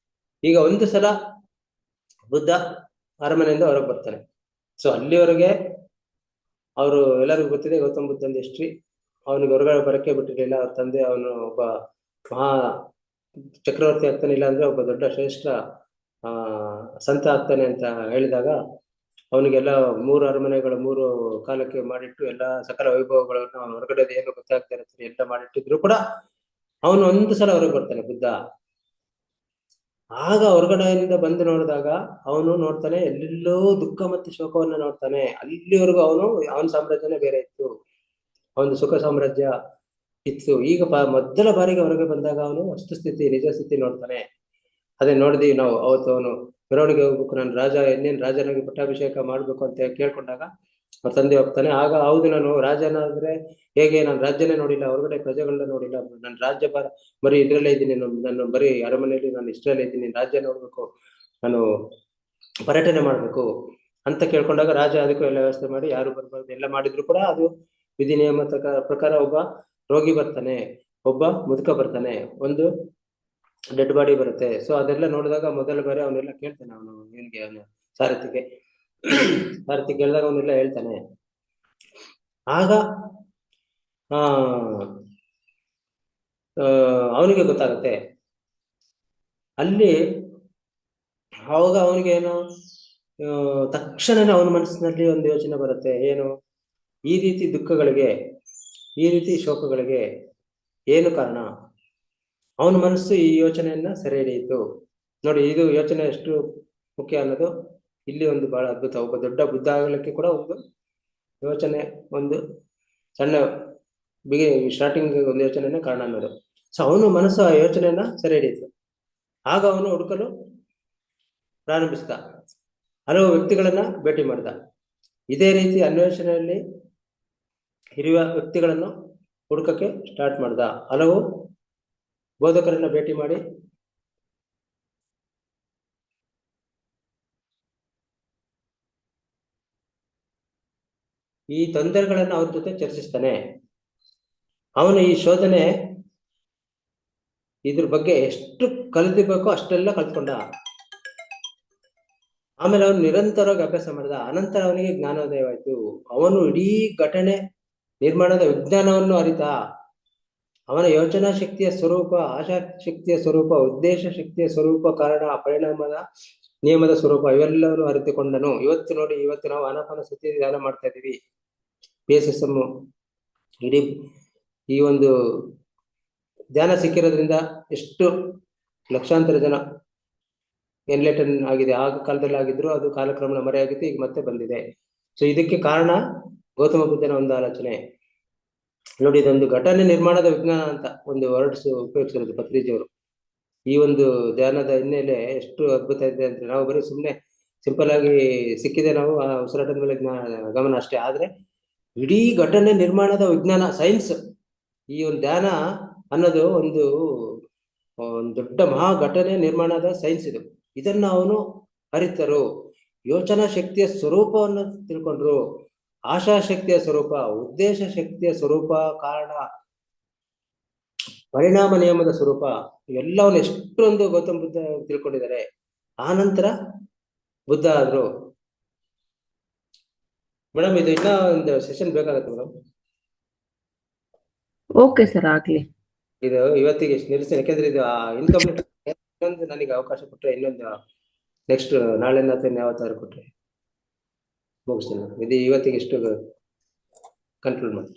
ಈಗ ಒಂದು ಸಲ ಬುದ್ಧ ಅರಮನೆಯಿಂದ ಹೊರಗೆ ಬರ್ತಾನೆ. ಸೊ ಅಲ್ಲಿವರೆಗೆ ಅವರು ಎಲ್ಲರಿಗೂ ಗೊತ್ತಿದೆ ಗೌತಮ್ ಬುದ್ಧನ ಹಿಸ್ಟ್ರಿ. ಅವನಿಗೆ ಹೊರಗಡೆ ಬರಕ್ಕೆ ಬಿಟ್ಟಿರಲಿಲ್ಲ. ಅವ್ರ ತಂದೆ ಅವನು ಒಬ್ಬ ಮಹಾ ಚಕ್ರವರ್ತಿ ಆಗ್ತಾನೆ, ಇಲ್ಲ ಅಂದ್ರೆ ಒಬ್ಬ ದೊಡ್ಡ ಶ್ರೇಷ್ಠ ಸಂತ ಆಗ್ತಾನೆ ಅಂತ ಹೇಳಿದಾಗ ಅವನಿಗೆಲ್ಲ 3 ಅರಮನೆಗಳು 3 ಕಾಲಕ್ಕೆ ಮಾಡಿಟ್ಟು ಎಲ್ಲ ಸಕಲ ವೈಭವಗಳನ್ನು ಅವನ ಹೊರಗಡೆ ಏನು ಗೊತ್ತಾಗ್ತಾ ಇರುತ್ತೆ ಎಲ್ಲ ಮಾಡಿಟ್ಟಿದ್ರು ಕೂಡ ಅವನು ಒಂದು ಸಲ ಹೊರಗೆ ಬರ್ತಾನೆ ಬುದ್ಧ. ಆಗ ಹೊರಗಡೆಯಿಂದ ಬಂದು ನೋಡಿದಾಗ ಅವನು ನೋಡ್ತಾನೆ ಎಲ್ಲೆಲ್ಲೋ ದುಃಖ ಮತ್ತು ಶೋಕವನ್ನ ನೋಡ್ತಾನೆ. ಅಲ್ಲಿವರೆಗೂ ಅವನ ಸಾಮ್ರಾಜ್ಯನೇ ಬೇರೆ ಇತ್ತು, ಅವನು ಸುಖ ಸಾಮ್ರಾಜ್ಯ ಇತ್ತು. ಈಗ ಮೊದಲ ಬಾರಿಗೆ ಹೊರಗೆ ಬಂದಾಗ ಅವನು ವಸ್ತುಸ್ಥಿತಿ ನಿಜ ಸ್ಥಿತಿ ನೋಡ್ತಾನೆ. ಅದೇ ನೋಡಿದ್ವಿ ನಾವು ಅವತ್ತು. ಅವನು ಮೆರವಣಿಗೆ ಹೋಗ್ಬೇಕು, ನಾನು ರಾಜ ಇನ್ನೇನು ರಾಜನಾಗಿ ಪಟ್ಟಾಭಿಷೇಕ ಮಾಡ್ಬೇಕು ಅಂತ ಕೇಳ್ಕೊಂಡಾಗ ಅವ್ರ ತಂದೆ ಹೋಗ್ತಾನೆ. ಆಗ ಹೌದು, ನಾನು ರಾಜನಾದ್ರೆ ಹೇಗೆ, ನಾನು ರಾಜ್ಯನೇ ನೋಡಿಲ್ಲ, ಹೊರಗಡೆ ಪ್ರಜೆಗಳನ್ನ ನೋಡಿಲ್ಲ, ನಾನು ರಾಜ್ಯ ಬರೀ ಇದ್ರಲ್ಲೇ ಇದ್ದೀನಿ, ನಾನು ಬರೀ ಅರಮನೆಯಲ್ಲಿ ನಾನು ಇಷ್ಟರಲ್ಲೇ ಇದ್ದೀನಿ, ರಾಜ್ಯ ನೋಡ್ಬೇಕು, ನಾನು ಪರ್ಯಟನೆ ಮಾಡ್ಬೇಕು ಅಂತ ಕೇಳ್ಕೊಂಡಾಗ ರಾಜ ಅದಕ್ಕೂ ಎಲ್ಲ ವ್ಯವಸ್ಥೆ ಮಾಡಿ ಯಾರು ಬರ್ಬಾರ್ದು ಎಲ್ಲ ಮಾಡಿದ್ರು ಕೂಡ ಅದು ವಿಧಿ ನಿಯಮ ಪ್ರಕಾರ ಒಬ್ಬ ರೋಗಿ ಬರ್ತಾನೆ, ಒಬ್ಬ ಮುದುಕ ಬರ್ತಾನೆ, ಒಂದು ಡೆಡ್ ಬಾಡಿ ಬರುತ್ತೆ. ಸೊ ಅದೆಲ್ಲ ನೋಡಿದಾಗ ಮೊದಲ ಬಾರಿ ಅವನೆಲ್ಲ ಕೇಳ್ತಾನೆ, ಅವನು ಇವನಿಗೆ ಅವನು ಸಾರಥಿಗೆ ಕೇಳಿದಾಗ ಅವನೆಲ್ಲ ಹೇಳ್ತಾನೆ. ಆಗ ಅವನಿಗೆ ಗೊತ್ತಾಗುತ್ತೆ. ಅಲ್ಲಿ ಆವಾಗ ಅವನಿಗೆ ಏನು ತಕ್ಷಣನೇ ಅವನ ಮನಸ್ಸಿನಲ್ಲಿ ಒಂದು ಯೋಚನೆ ಬರುತ್ತೆ, ಏನು ಈ ರೀತಿ ದುಃಖಗಳಿಗೆ, ಈ ರೀತಿ ಶೋಕಗಳಿಗೆ ಏನು ಕಾರಣ? ಅವನ ಮನಸ್ಸು ಈ ಯೋಚನೆಯನ್ನ ಸೆರೆ ಹಿಡಿಯಿತು. ನೋಡಿ, ಇದು ಯೋಚನೆ ಎಷ್ಟು ಮುಖ್ಯ ಅನ್ನೋದು ಇಲ್ಲಿ ಒಂದು ಬಹಳ ಅದ್ಭುತ. ಒಬ್ಬ ದೊಡ್ಡ ಬುದ್ಧ ಆಗಲಿಕ್ಕೆ ಕೂಡ ಒಂದು ಯೋಚನೆ, ಒಂದು ಸಣ್ಣ ಸ್ಟಾರ್ಟಿಂಗ್ ಒಂದು ಯೋಚನೆನೇ ಕಾರಣ ಅನ್ನೋದು. ಸೊ ಅವನು ಮನಸ್ಸು ಆ ಯೋಚನೆಯನ್ನ ಸೆರೆ ಹಿಡಿಯಿತು. ಆಗ ಅವನು ಹುಡುಕಲು ಪ್ರಾರಂಭಿಸಿದ, ಹಲವು ವ್ಯಕ್ತಿಗಳನ್ನ ಭೇಟಿ ಮಾಡಿದ. ಇದೇ ರೀತಿ ಅನ್ವೇಷಣೆಯಲ್ಲಿ ಇರುವ ವ್ಯಕ್ತಿಗಳನ್ನು ಹುಡುಕಕ್ಕೆ ಸ್ಟಾರ್ಟ್ ಮಾಡ್ದ. ಹಲವು ಬೋಧಕರನ್ನ ಭೇಟಿ ಮಾಡಿ ಈ ತೊಂದರೆಗಳನ್ನ ಅವ್ರ ಜೊತೆ ಚರ್ಚಿಸ್ತಾನೆ. ಅವನು ಈ ಶೋಧನೆ ಇದ್ರ ಬಗ್ಗೆ ಎಷ್ಟು ಕಲಿತಿರ್ಬೇಕೋ ಅಷ್ಟೆಲ್ಲ ಕಲ್ತ್ಕೊಂಡ. ಆಮೇಲೆ ಅವನು ನಿರಂತರವಾಗಿ ಅಭ್ಯಾಸ ಮಾಡಿದ. ಅನಂತರ ಅವನಿಗೆ ಜ್ಞಾನೋದಯವಾಯ್ತು. ಅವನು ಇಡೀ ಘಟನೆ ನಿರ್ಮಾಣದ ವಿಜ್ಞಾನವನ್ನು ಅರಿತ. ಅವನ ಯೋಚನಾ ಶಕ್ತಿಯ ಸ್ವರೂಪ, ಆಶಾ ಶಕ್ತಿಯ ಸ್ವರೂಪ, ಉದ್ದೇಶ ಶಕ್ತಿಯ ಸ್ವರೂಪ, ಕಾರಣ, ಪರಿಣಾಮದ ನಿಯಮದ ಸ್ವರೂಪ ಇವೆಲ್ಲವನ್ನು ಅರಿತುಕೊಂಡನು. ಇವತ್ತು ನೋಡಿ, ಇವತ್ತು ನಾವು ಆನಾಪಾನಸತಿ ಧ್ಯಾನ ಮಾಡ್ತಾ ಇದೀವಿ. PSSM ಇಡೀ ಈ ಒಂದು ಧ್ಯಾನ ಸಿಕ್ಕಿರೋದ್ರಿಂದ ಎಷ್ಟು ಲಕ್ಷಾಂತರ ಜನ ಎನ್ಲೈಟನ್ ಆಗಿದೆ. ಆಗ ಕಾಲದಲ್ಲಿ ಆಗಿದ್ರು, ಅದು ಕಾಲಕ್ರಮಣ ಮರೆಯಾಗಿತ್ತು, ಈಗ ಮತ್ತೆ ಬಂದಿದೆ. ಸೊ ಇದಕ್ಕೆ ಕಾರಣ ಗೌತಮ ಬುದ್ಧನ ಒಂದು ಆಲೋಚನೆ. ನೋಡಿ, ಇದೊಂದು ಘಟನೆ ನಿರ್ಮಾಣದ ವಿಜ್ಞಾನ ಅಂತ ಒಂದು ವರ್ಡ್ಸ್ ಉಪಯೋಗಿಸಿರೋದು ಪತ್ರಿಜಿಯವರು. ಈ ಒಂದು ಧ್ಯಾನದ ಹಿನ್ನೆಲೆ ಎಷ್ಟು ಅದ್ಭುತ ಇದೆ ಅಂದ್ರೆ, ನಾವು ಬರೀ ಸುಮ್ಮನೆ ಸಿಂಪಲ್ ಆಗಿ ಸಿಕ್ಕಿದೆ, ನಾವು ಆ ಉಸಿರಾಟದ ಮೇಲೆ ಗಮನ ಅಷ್ಟೇ. ಆದ್ರೆ ಇಡೀ ಘಟನೆ ನಿರ್ಮಾಣದ ವಿಜ್ಞಾನ, ಸೈನ್ಸ್, ಈ ಒಂದು ಧ್ಯಾನ ಅನ್ನೋದು ಒಂದು ದೊಡ್ಡ ಮಹಾ ಘಟನೆ ನಿರ್ಮಾಣದ ಸೈನ್ಸ್ ಇದು. ಇದನ್ನ ಅವನು ಅರಿತರು. ಯೋಚನಾ ಶಕ್ತಿಯ ಸ್ವರೂಪವನ್ನು ತಿಳ್ಕೊಂಡ್ರು. ಆಶಾ ಶಕ್ತಿಯ ಸ್ವರೂಪ, ಉದ್ದೇಶ ಶಕ್ತಿಯ ಸ್ವರೂಪ, ಕಾರಣ, ಪರಿಣಾಮ ನಿಯಮದ ಸ್ವರೂಪ ಎಲ್ಲವನ್ನು ಎಷ್ಟೊಂದು ಗೌತಮ ಬುದ್ಧ ತಿಳ್ಕೊಂಡಿದ್ದಾರೆ. ಆ ನಂತರ ಬುದ್ಧ ಆದ್ರು. ಮೇಡಮ್, ಇದು ಇನ್ನ ಒಂದು ಸೆಷನ್ ಬೇಕಾಗತ್ತೆ ಮೇಡಮ್. ಓಕೆ ಸರ್, ಆಗ್ಲಿ. ಇದು ಇವತ್ತಿಗೆ ನಿಲ್ಲಿಸ್ತೀನಿ, ಯಾಕೆಂದ್ರೆ ಇದು ಇನ್ಕಂಪ್ಲೀಟ್. ಇನ್ನೊಂದು ನನಗೆ ಅವಕಾಶ ಕೊಟ್ಟರೆ ಇನ್ನೊಂದು ನೆಕ್ಸ್ಟ್ ನಾಳೆ ಯಾವತ್ತಾದ್ರು ಕೊಟ್ರೆ ಮುಗಿಸ್ತೀನಿ. ಇದು ಇವತ್ತಿಗೆ ಎಷ್ಟು ಕನ್ಕ್ಲೂಡ್ ಮಾಡಿ.